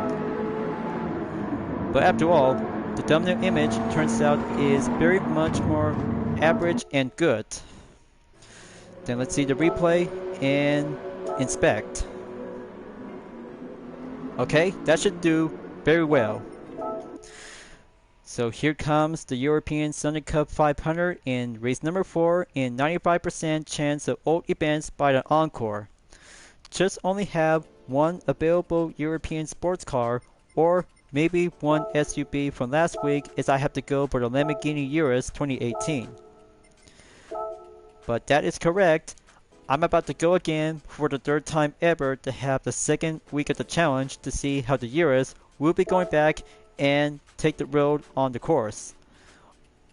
But after all, the thumbnail image turns out is very much more average and good. Then let's see the replay and inspect. Okay, that should do very well. So here comes the European Sunday Cup 500 in race number 4 in 95% chance of old events by the Encore. Just only have one available European sports car or maybe one SUV from last week as I have to go for the Lamborghini Urus 2018. But that is correct. I'm about to go again for the 3rd time ever to have the 2nd week of the challenge to see how the Urus will be going back and take the road on the course.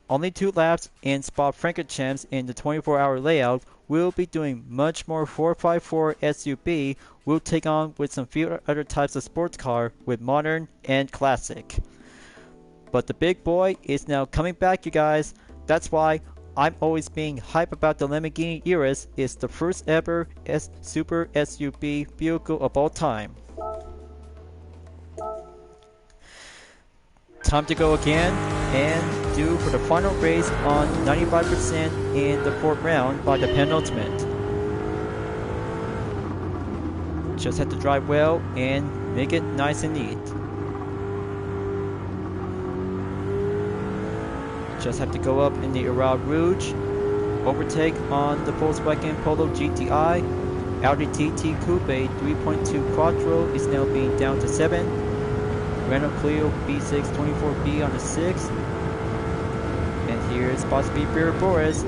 Only 2 laps in Spa-Francorchamps in the 24-hour layout. Will be doing much more 454 SUV. Will take on with some few other types of sports car with modern and classic. But the big boy is now coming back, you guys. That's why I'm always being hype about the Lamborghini Urus. It's the first ever super SUV vehicle of all time. Time to go again and do for the final race on 95% in the 4th round by the penultimate. Just have to drive well and make it nice and neat. Just have to go up in the Aral Rouge, overtake on the Volkswagen Polo GTI, Audi TT Coupe 3.2 Quattro is now being down to 7, Renault Clio B6 24B on the 6th, and here's Boss Beer Boris.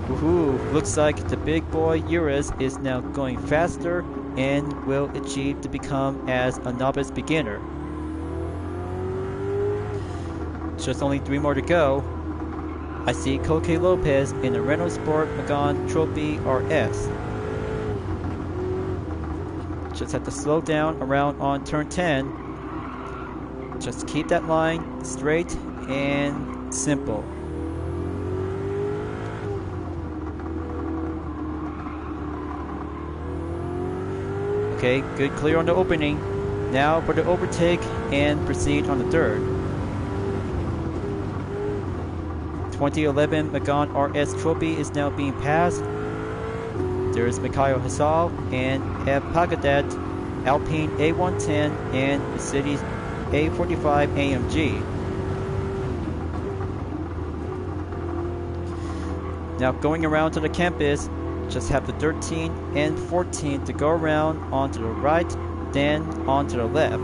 Woohoo! Looks like the big boy Urus is now going faster and will achieve to become as a novice beginner. Just only 3 more to go. I see Coque Lopez in the Renault Sport Megane Trophy RS. Just have to slow down around on turn 10. Just keep that line straight and simple. Okay, good clear on the opening. Now for the overtake and proceed on the 3rd. 2011 Megane RS Trophy is now being passed. There's Mikhail Hassal and Ev Pagadet, Alpine A110 and Mercedes A45 AMG. Now going around to the campus, just have the 13 and 14 to go around onto the right, then onto the left.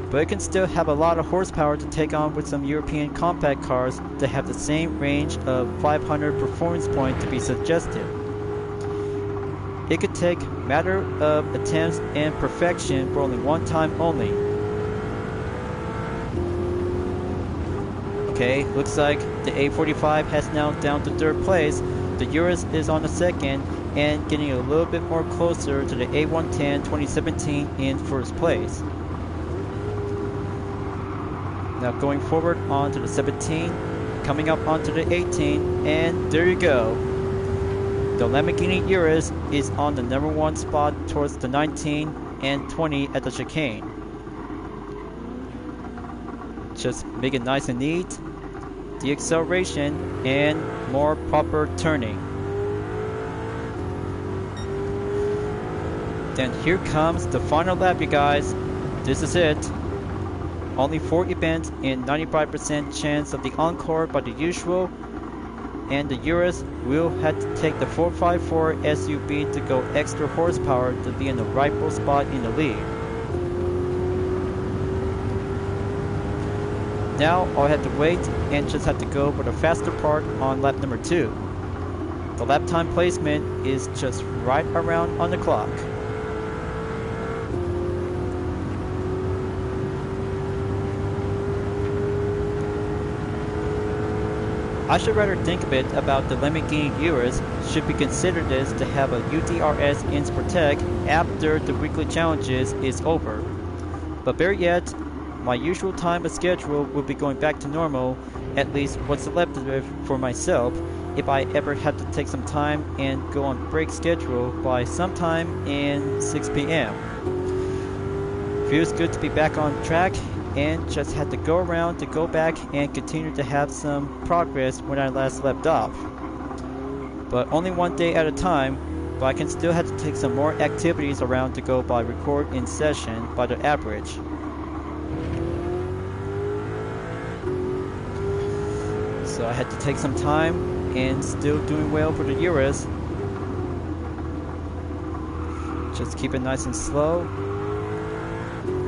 But it can still have a lot of horsepower to take on with some European compact cars that have the same range of 500 performance points to be suggested. It could take matter of attempts and perfection for only one time only. Okay, looks like the A45 has now down to 3rd place. The Urus is on the 2nd and getting a little bit more closer to the A110 2017 in 1st place. Now going forward onto the 17, coming up onto the 18, and there you go. The Lamborghini Urus is on the number 1 spot towards the 19 and 20 at the chicane. Just make it nice and neat, the acceleration, and more proper turning. Then here comes the final lap, you guys. This is it. Only 4 events and 95% chance of the encore by the usual. And the Urus will have to take the 454 SUV to go extra horsepower to be in the rightful spot in the lead. Now I'll have to wait and just have to go for the faster part on lap number 2. The lap time placement is just right around on the clock. I should rather think a bit about the Lamborghini Urus should be considered this to have a UDRS Ins Protect after the weekly challenges is over. But better yet, my usual time of schedule will be going back to normal, at least what's left of it for myself, if I ever have to take some time and go on break schedule by sometime in 6 p.m. Feels good to be back on track and just had to go around to go back and continue to have some progress when I last left off. But only one day at a time, but I can still have to take some more activities around to go by record in session by the average. So I had to take some time and still doing well for the Urus. Just keep it nice and slow.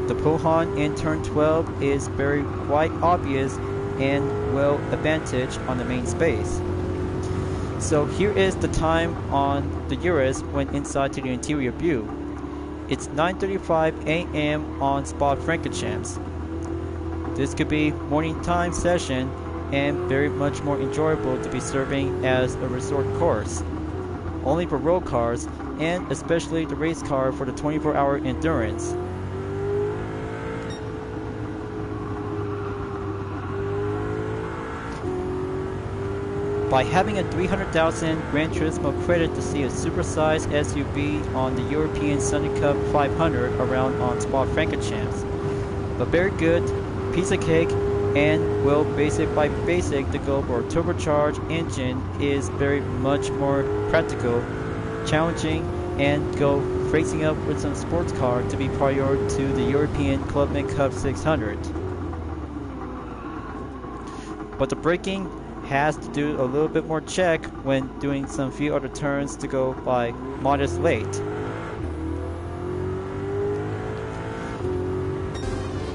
The Puhan in turn 12 is very quite obvious and well advantage on the main space. So here is the time on the Urus when inside to the interior view. It's 9:35 a.m. on Spa-Francorchamps. This could be morning time session and very much more enjoyable to be serving as a resort course. Only for road cars and especially the race car for the 24-hour endurance. By having a 300,000 Gran Turismo credit to see a supersized SUV on the European Sunday Cup 500 around on Spa-Francorchamps. But very good, piece of cake, and well, basic by basic to go for a turbocharged engine is very much more practical, challenging, and go racing up with some sports car to be prior to the European Clubman Cup 600. But the braking has to do a little bit more check when doing some few other turns to go by modest late.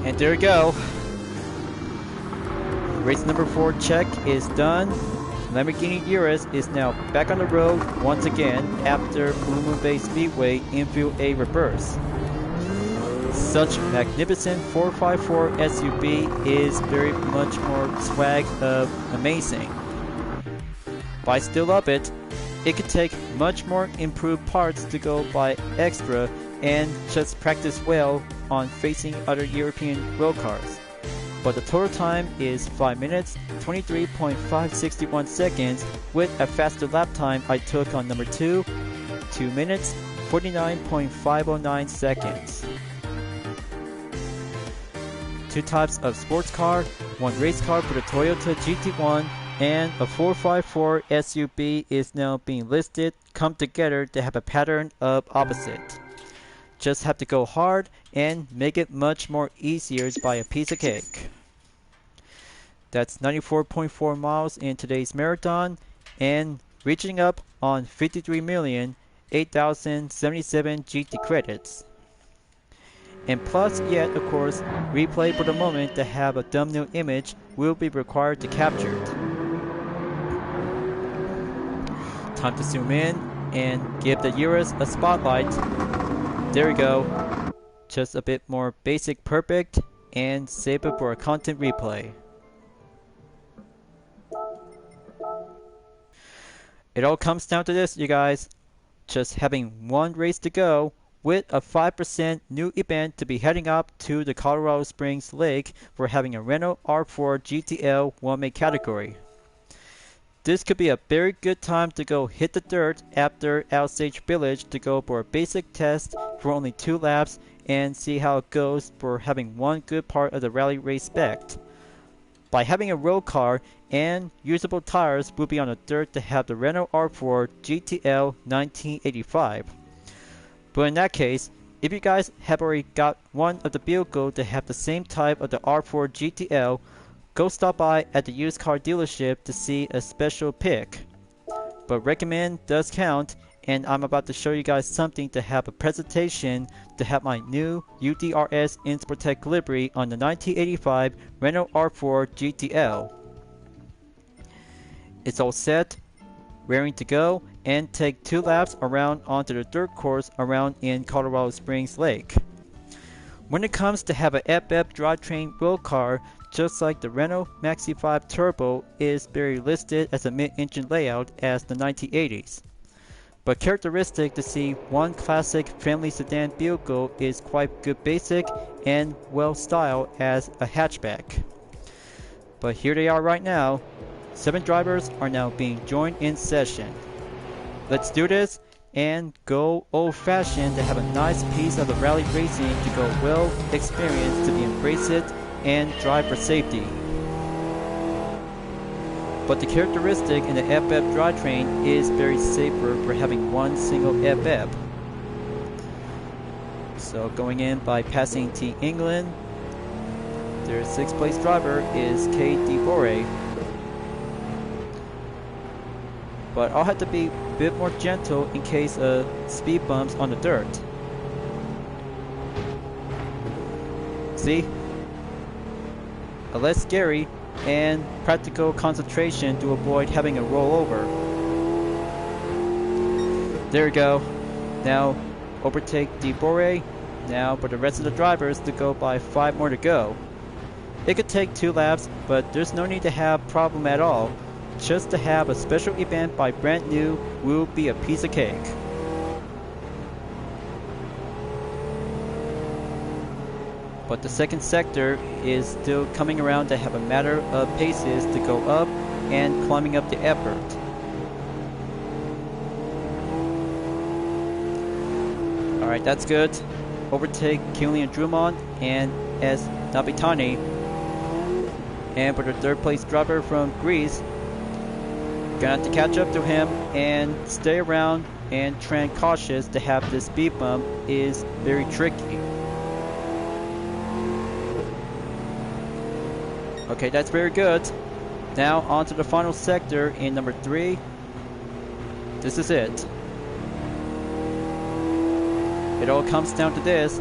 And there we go. Race number 4 check is done. Lamborghini Urus is now back on the road once again after Blue Moon Bay Speedway infield A reverse. Such magnificent 454 SUV is very much more swag of amazing. But I still love it. It could take much more improved parts to go by extra and just practice well on facing other European road cars. But the total time is 5 minutes, 23.561 seconds with a faster lap time I took on number 2, 2 minutes, 49.509 seconds. 2 types of sports car, 1 race car for the Toyota GT1, and a 454 SUV is now being listed, come together to have a pattern of opposite. Just have to go hard and make it much more easier by a piece of cake. That's 94.4 miles in today's marathon and reaching up on 53,008,077 GT credits. And plus yet, of course, replay for the moment to have a thumbnail image will be required to capture it. Time to zoom in and give the Urus a spotlight. There we go. Just a bit more basic perfect and save it for a content replay. It all comes down to this, you guys. Just having one race to go with a 5% new event to be heading up to the Colorado Springs Lake for having a Renault R4 GTL 1-make category. This could be a very good time to go hit the dirt after Osage Village to go for a basic test for only 2 laps and see how it goes for having one good part of the rally race spec. By having a road car and usable tires will be on the dirt to have the Renault R4 GTL 1985. But in that case, if you guys have already got one of the vehicles that have the same type of the R4 GTL, go stop by at the used car dealership to see a special pick. But recommend does count, and I'm about to show you guys something to have a presentation to have my new UDRS Insportec livery on the 1985 Renault R4 GTL. It's all set, raring to go, and take 2 laps around onto the dirt course around in Colorado Springs Lake. When it comes to have an FF drivetrain wheel car, just like the Renault Maxi 5 Turbo is very listed as a mid-engine layout as the 1980s. But characteristic to see one classic family sedan vehicle is quite good basic and well styled as a hatchback. But here they are right now. 7 drivers are now being joined in session. Let's do this and go old-fashioned to have a nice piece of the rally racing to go well experienced to be embrace it and drive for safety. But the characteristic in the FF drivetrain is very safer for having one single FF. So going in by passing Team England, their 6th place driver is K. DeBore. But I'll have to be a bit more gentle in case of speed bumps on the dirt. See? A less scary and practical concentration to avoid having a rollover. There we go. Now overtake DeBore. Now for the rest of the drivers to go by 5 more to go. It could take 2 laps, but there's no need to have problem at all. Just to have a special event by brand new will be a piece of cake. But the second sector is still coming around to have a matter of paces to go up and climbing up the effort. Alright, that's good. Overtake Kilian Drummond and S. Nabitani. And for the 3rd place driver from Greece, gonna have to catch up to him and stay around and tread cautious to have this speed bump is very tricky. Okay, that's very good. Now on to the final sector in number 3. This is it. It all comes down to this.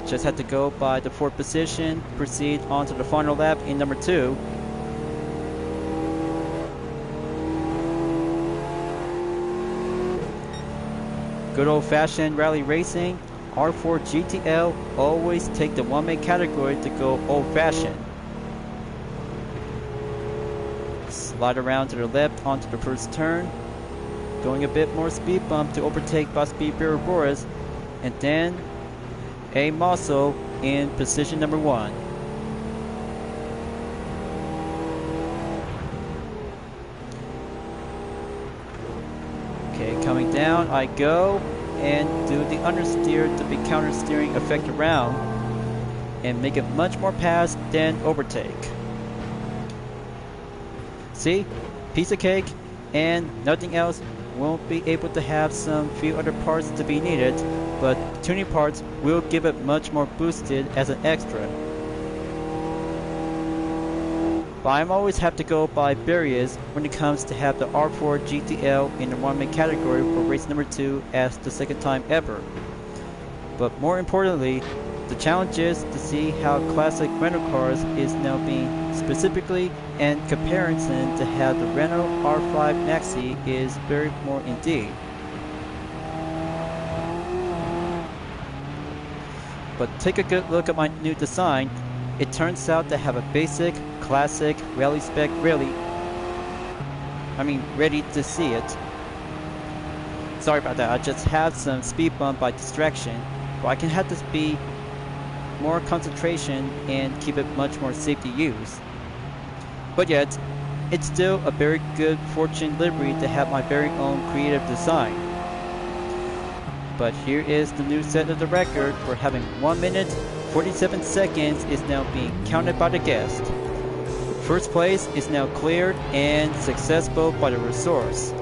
Just had to go by the 4th position, proceed on to the final lap in number 2. Good old-fashioned rally racing, R4 GTL always take the one-make category to go old-fashioned. Slide around to the left onto the first turn, going a bit more speed bump to overtake Speed Bearer Boris, and then a muscle in position number 1. Okay, coming down I go and do the understeer to be counter steering effect around and make it much more pass than overtake. See? Piece of cake, and nothing else. Won't be able to have some few other parts to be needed, but tuning parts will give it much more boosted as an extra. But I'm always have to go by barriers when it comes to have the R4 GTL in the one-make category for race number 2 as the 2nd time ever. But more importantly, the challenge is to see how classic rental cars is now being specifically and comparison to how the Renault R5 Maxi is very more indeed. But take a good look at my new design. It turns out to have a basic, classic, rally spec ready to see it. Sorry about that, I just had some speed bump by distraction, but I can have this be more concentration and keep it much more safe to use. But yet, it's still a very good fortune livery to have my very own creative design. But here is the new set of the record for having 1 minute 47 seconds is now being counted by the guest. First place is now cleared and successful by the resource.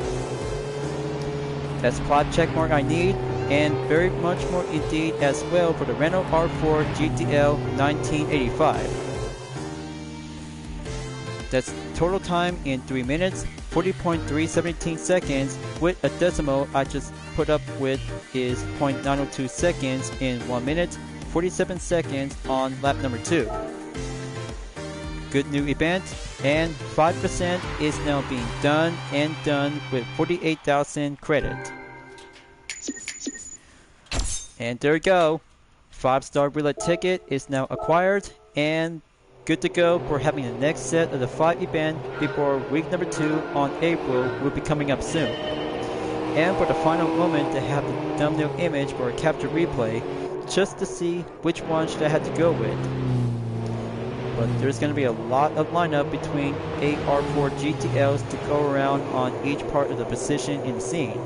That's plot check mark I need. and very much more indeed as well for the Renault R4 GTL 1985. That's total time in 3 minutes, 40.317 seconds, with a decimal I just put up with is 0.902 seconds in 1 minute, 47 seconds on lap number 2. Good new event, and 5% is now being done with 48,000 credit. And there you go. 5-star roulette ticket is now acquired and good to go for having the next set of the 5 event before week number 2 on April will be coming up soon. And for the final moment to have the thumbnail image for a capture replay, just to see which one should I have to go with. But there's going to be a lot of lineup between 8 R4 GTLs to go around on each part of the position in the scene.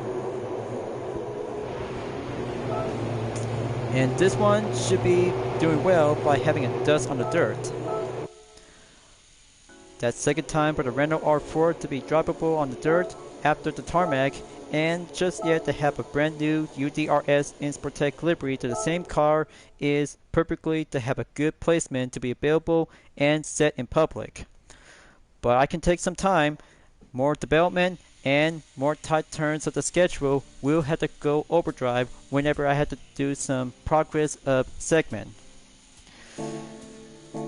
And this one should be doing well by having a dust on the dirt. That's second time for the Renault R4 to be droppable on the dirt after the tarmac, and just yet to have a brand new UDRS Insportec livery to the same car is perfectly to have a good placement to be available and set in public. But I can take some time, more development, and more tight turns of the schedule will have to go overdrive whenever I have to do some progress of segment.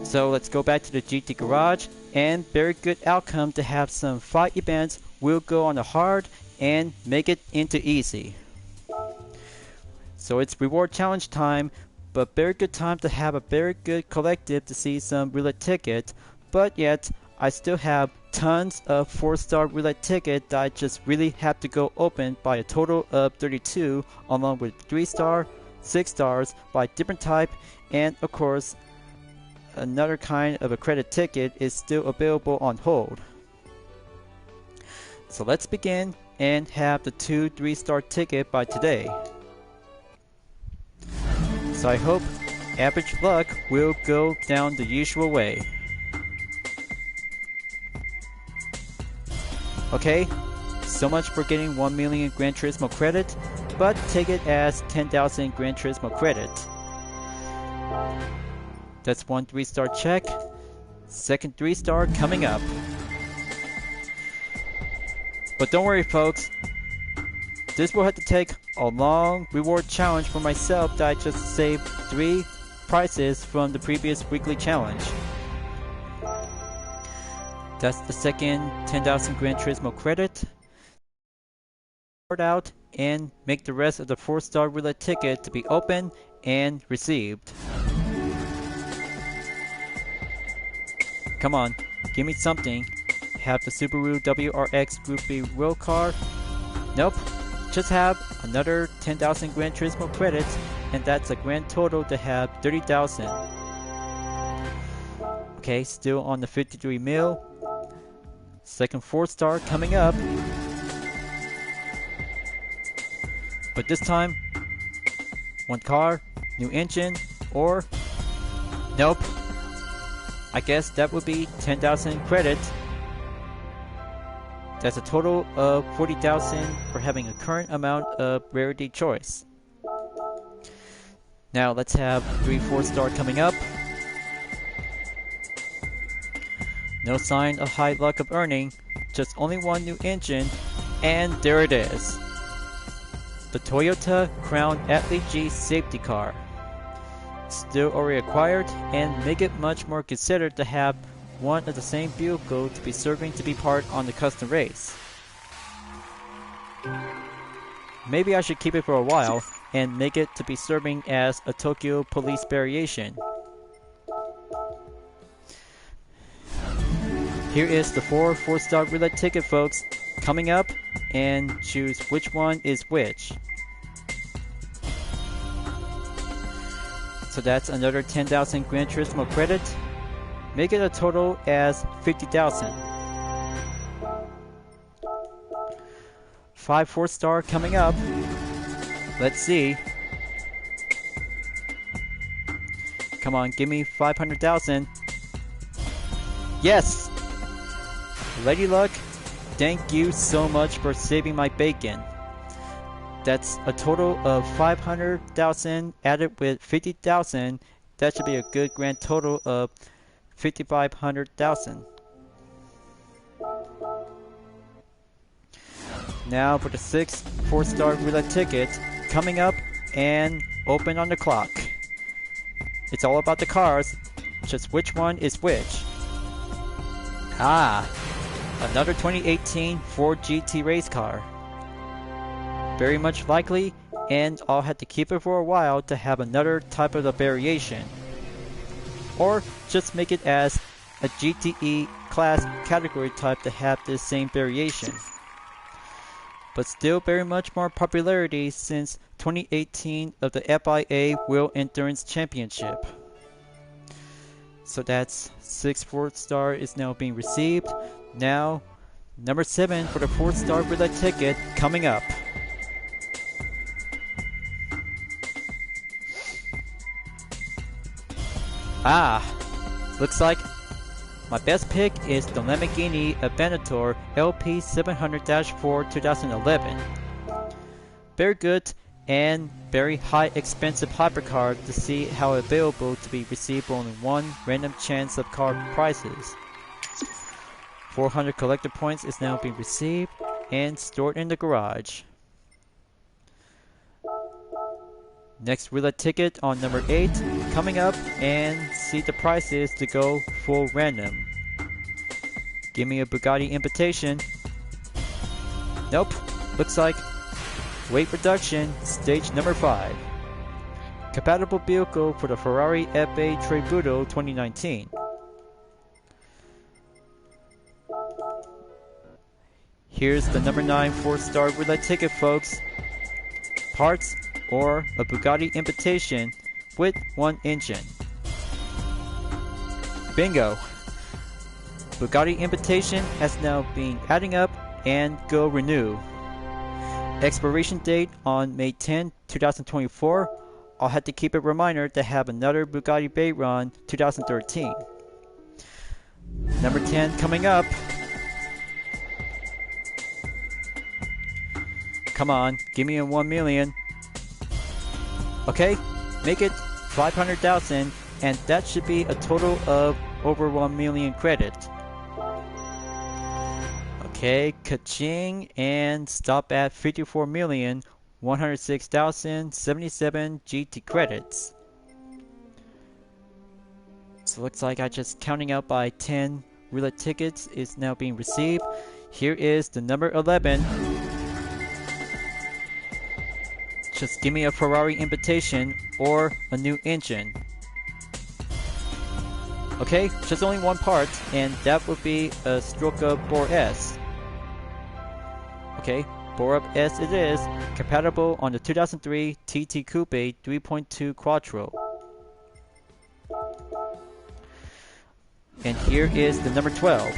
So let's go back to the GT Garage, and very good outcome to have some 5 events will go on the hard and make it into easy. So it's reward challenge time, but very good time to have a very good collective to see some roulette ticket, but yet I still have tons of 4-star roulette ticket that I just really have to go open by a total of 32, along with 3-star, 6 stars by different type, and of course another kind of a credit ticket is still available on hold. So let's begin and have the 2 3-star ticket by today. So I hope average luck will go down the usual way. Okay, so much for getting 1 million Gran Turismo credit, but take it as 10,000 Gran Turismo credit. That's 1 3-star check. Second 3-star coming up. But don't worry folks, this will have to take a long reward challenge for myself that I just saved 3 prizes from the previous weekly challenge. That's the second 10,000 Gran Turismo credit. Sort out and make the rest of the 4-star roulette ticket to be opened and received. Come on, give me something. Have the Subaru WRX Group B roll car? Nope, just have another 10,000 Gran Turismo credits, and that's a grand total to have 30,000. Okay, still on the 53 mil. Second 4-star coming up. But this time, 1 car, new engine, or nope. I guess that would be 10,000 credits. That's a total of 40,000 for having a current amount of rarity choice. Now let's have 3 4-star coming up. No sign of high luck of earning, just only 1 new engine, and there it is. The Toyota Crown Athlete G safety car. Still already acquired and make it much more considered to have one of the same vehicle to be serving to be part on the custom race. Maybe I should keep it for a while and make it to be serving as a Tokyo Police variation. Here is the 4 4-star roulette ticket folks coming up, and choose which one is which. So that's another 10,000 Gran Turismo credit. Make it a total as 50,000. 5 4-star coming up. Let's see. Come on, give me 500,000. Yes! Lady Luck, thank you so much for saving my bacon. That's a total of 500,000 added with 50,000. That should be a good grand total of 5,500,000. Now for the 6th 4-star roulette ticket coming up and open on the clock. It's all about the cars, just which one is which. Ah, another 2018 Ford GT race car. Very much likely, and I'll have to keep it for a while to have another type of a variation. Or just make it as a GTE class category type to have this same variation. But still very much more popularity since 2018 of the FIA World Endurance Championship. So that's 6 4-star is now being received. Now, number 7 for the 4-star roulette ticket coming up. Ah, looks like my best pick is the Lamborghini Aventador LP 700-4 2011. Very good and very high expensive hypercar to see how available to be received for only one random chance of car prices. 400 collector points is now being received and stored in the garage. Next roulette ticket on number 8 coming up and see the prices to go full random. Give me a Bugatti invitation. Nope, looks like weight reduction stage number 5. Compatible vehicle for the Ferrari FA Tributo 2019. Here's the number 9 4-star roulette ticket, folks. Parts or a Bugatti invitation with one engine. Bingo! Bugatti invitation has now been adding up and go renew. Expiration date on May 10, 2024. I'll have to keep a reminder to have another Bugatti Veyron 2013. Number 10 coming up. Come on, give me a 1 million. Okay, make it 500,000 and that should be a total of over 1 million credit. Okay, ka-ching, and stop at 54,106,077 GT credits. So looks like I just counting out by 10 roulette tickets is now being received. Here is the number 11. Just give me a Ferrari invitation or a new engine. Okay, just only one part, and that would be a Stroke Bore S. Okay, Bore Up S it is, compatible on the 2003 TT Coupe 3.2 Quattro. And here is the number 12.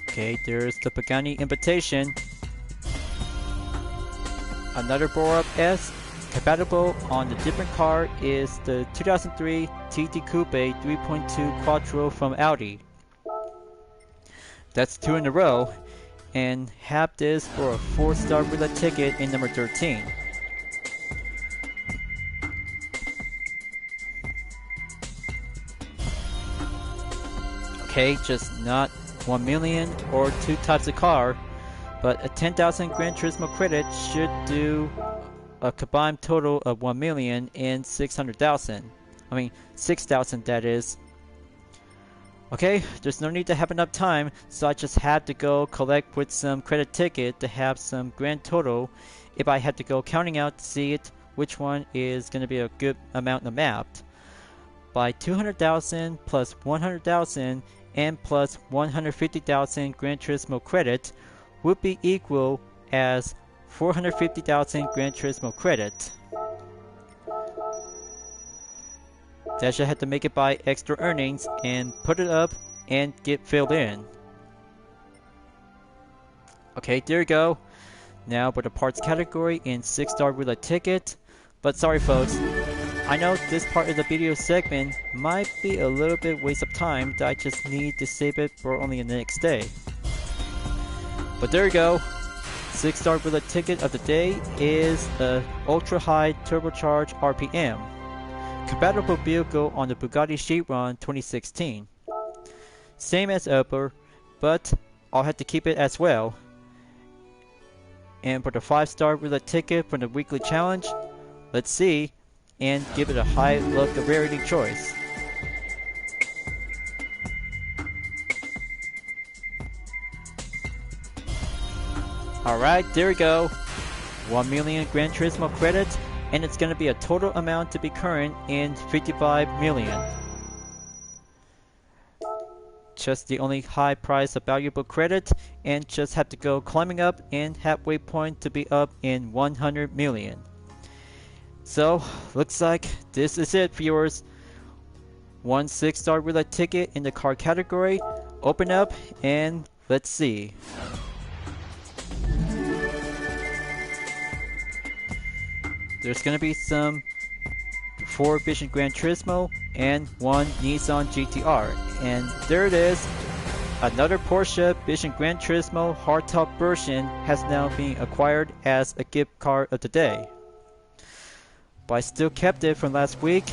Okay, there's the Pagani invitation. Another Bore Up S, compatible on the different car is the 2003 TT Coupe 3.2 Quattro from Audi. That's 2 in a row, and have this for a 4-star roulette ticket in number 13. Okay, just not 1 million or 2 types of car, but a 10,000 Gran Turismo credit should do a combined total of 1 million and 600,000. I mean, 6,000 that is. Okay, there's no need to have enough time, so I just had to go collect with some credit ticket to have some grand total if I had to go counting out to see it which one is going to be a good amount amassed. By 200,000 plus 100,000 and plus 150,000 Gran Turismo credit would be equal as 450,000 Gran Turismo credit. That should have to make it by extra earnings and put it up and get filled in. Okay, there you go. Now for the parts category in 6-star roulette ticket. But sorry folks, I know this part of the video segment might be a little bit waste of time that I just need to save it for only the next day. But there you go. 6-star bullet ticket of the day is a ultra high turbocharged RPM. Compatible vehicle on the Bugatti Chiron 2016. Same as Upper, but I'll have to keep it as well. And for the 5-star bullet ticket from the weekly challenge, let's see and give it a high look of rarity choice. Alright, there we go. 1 million Gran Turismo credits, and it's going to be a total amount to be current in 55 million. Just the only high price of valuable credit, and just have to go climbing up and halfway point to be up in 100 million. So, looks like this is it, viewers. 1 6-star roulette ticket in the car category. Open up and let's see. There's gonna be some 4 Vision Gran Turismo and 1 Nissan GTR. And there it is. Another Porsche Vision Gran Turismo hardtop version has now been acquired as a gift card of the day. But I still kept it from last week,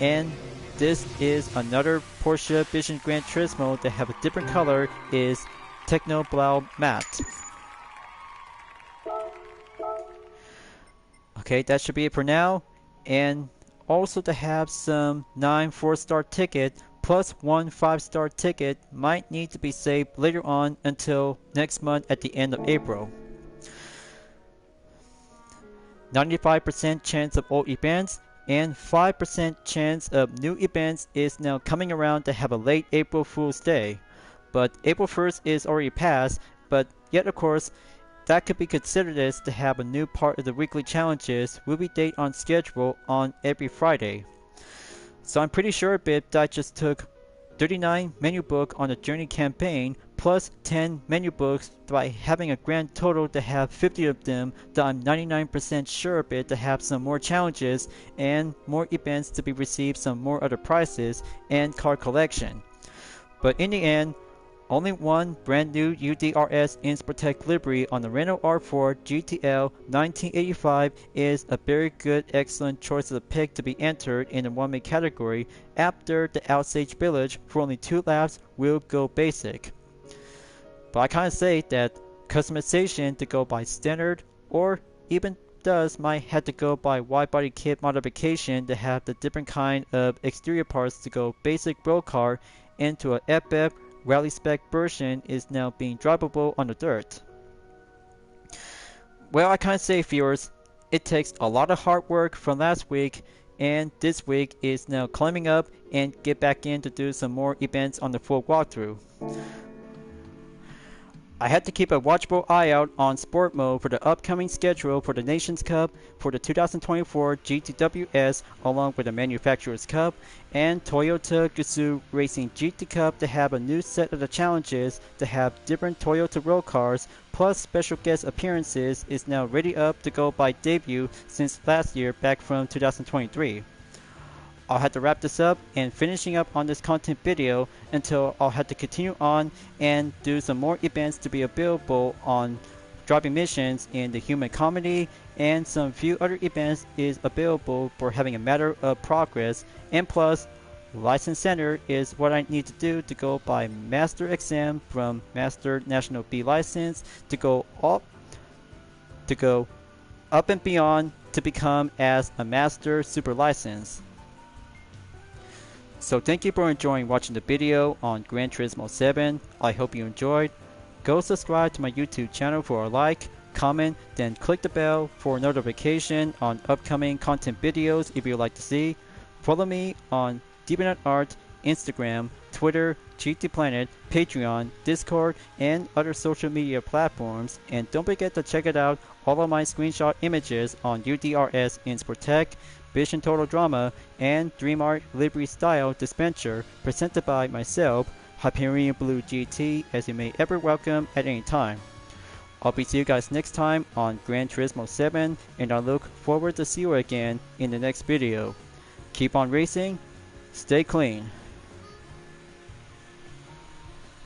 and this is another Porsche Vision Gran Turismo that have a different color, is Techno Blau Matte. Okay, that should be it for now. And also to have some 9 4-star ticket plus 1 5-star ticket might need to be saved later on until next month at the end of April. 95% chance of old events and 5% chance of new events is now coming around to have a late April Fool's Day. But April 1st is already passed, but yet of course that could be considered as to have a new part of the weekly challenges will be date on schedule on every Friday. So I'm pretty sure that I just took 39 menu book on the Journey campaign plus 10 menu books by having a grand total to have 50 of them, that I'm 99% sure of it to have some more challenges and more events to be received, some more other prizes and card collection. But in the end, only one brand new UDRS Inspirtech livery on the Renault R4 GTL 1985 is a very good, excellent choice of the pick to be entered in the 1-make category after the Outstage Village for only 2 laps will go basic. But I kinda say that customization to go by standard or even does might have to go by wide body kit modification to have the different kind of exterior parts to go basic road car into a FF Rally Spec version is now being drivable on the dirt. Well, I can't say, viewers, it takes a lot of hard work from last week, and this week is now climbing up and get back in to do some more events on the full walkthrough. I had to keep a watchful eye out on sport mode for the upcoming schedule for the Nations Cup, for the 2024 GTWS along with the Manufacturers Cup, and Toyota Gazoo Racing GT Cup to have a new set of the challenges to have different Toyota road cars plus special guest appearances is now ready up to go by debut since last year back from 2023. I'll have to wrap this up and finishing up on this content video until I'll have to continue on and do some more events to be available on driving missions in the Human Comedy, and some few other events is available for having a matter of progress, and plus License Center is what I need to do to go by Master exam from Master National B license to go up and beyond to become as a Master Super license. So thank you for enjoying watching the video on Gran Turismo 7. I hope you enjoyed. Go subscribe to my YouTube channel for a like, comment, then click the bell for notification on upcoming content videos if you'd like to see. Follow me on DeviantArt, Instagram, Twitter, GT Planet, Patreon, Discord, and other social media platforms. And don't forget to check it out all of my screenshot images on UDRS Inspirtech, Vision Total Drama, and DreamArt Livery Style Dispenser presented by myself, Hyperion-Blue-GT, as you may ever welcome at any time. I'll be see you guys next time on Gran Turismo 7, and I look forward to see you again in the next video. Keep on racing, stay clean.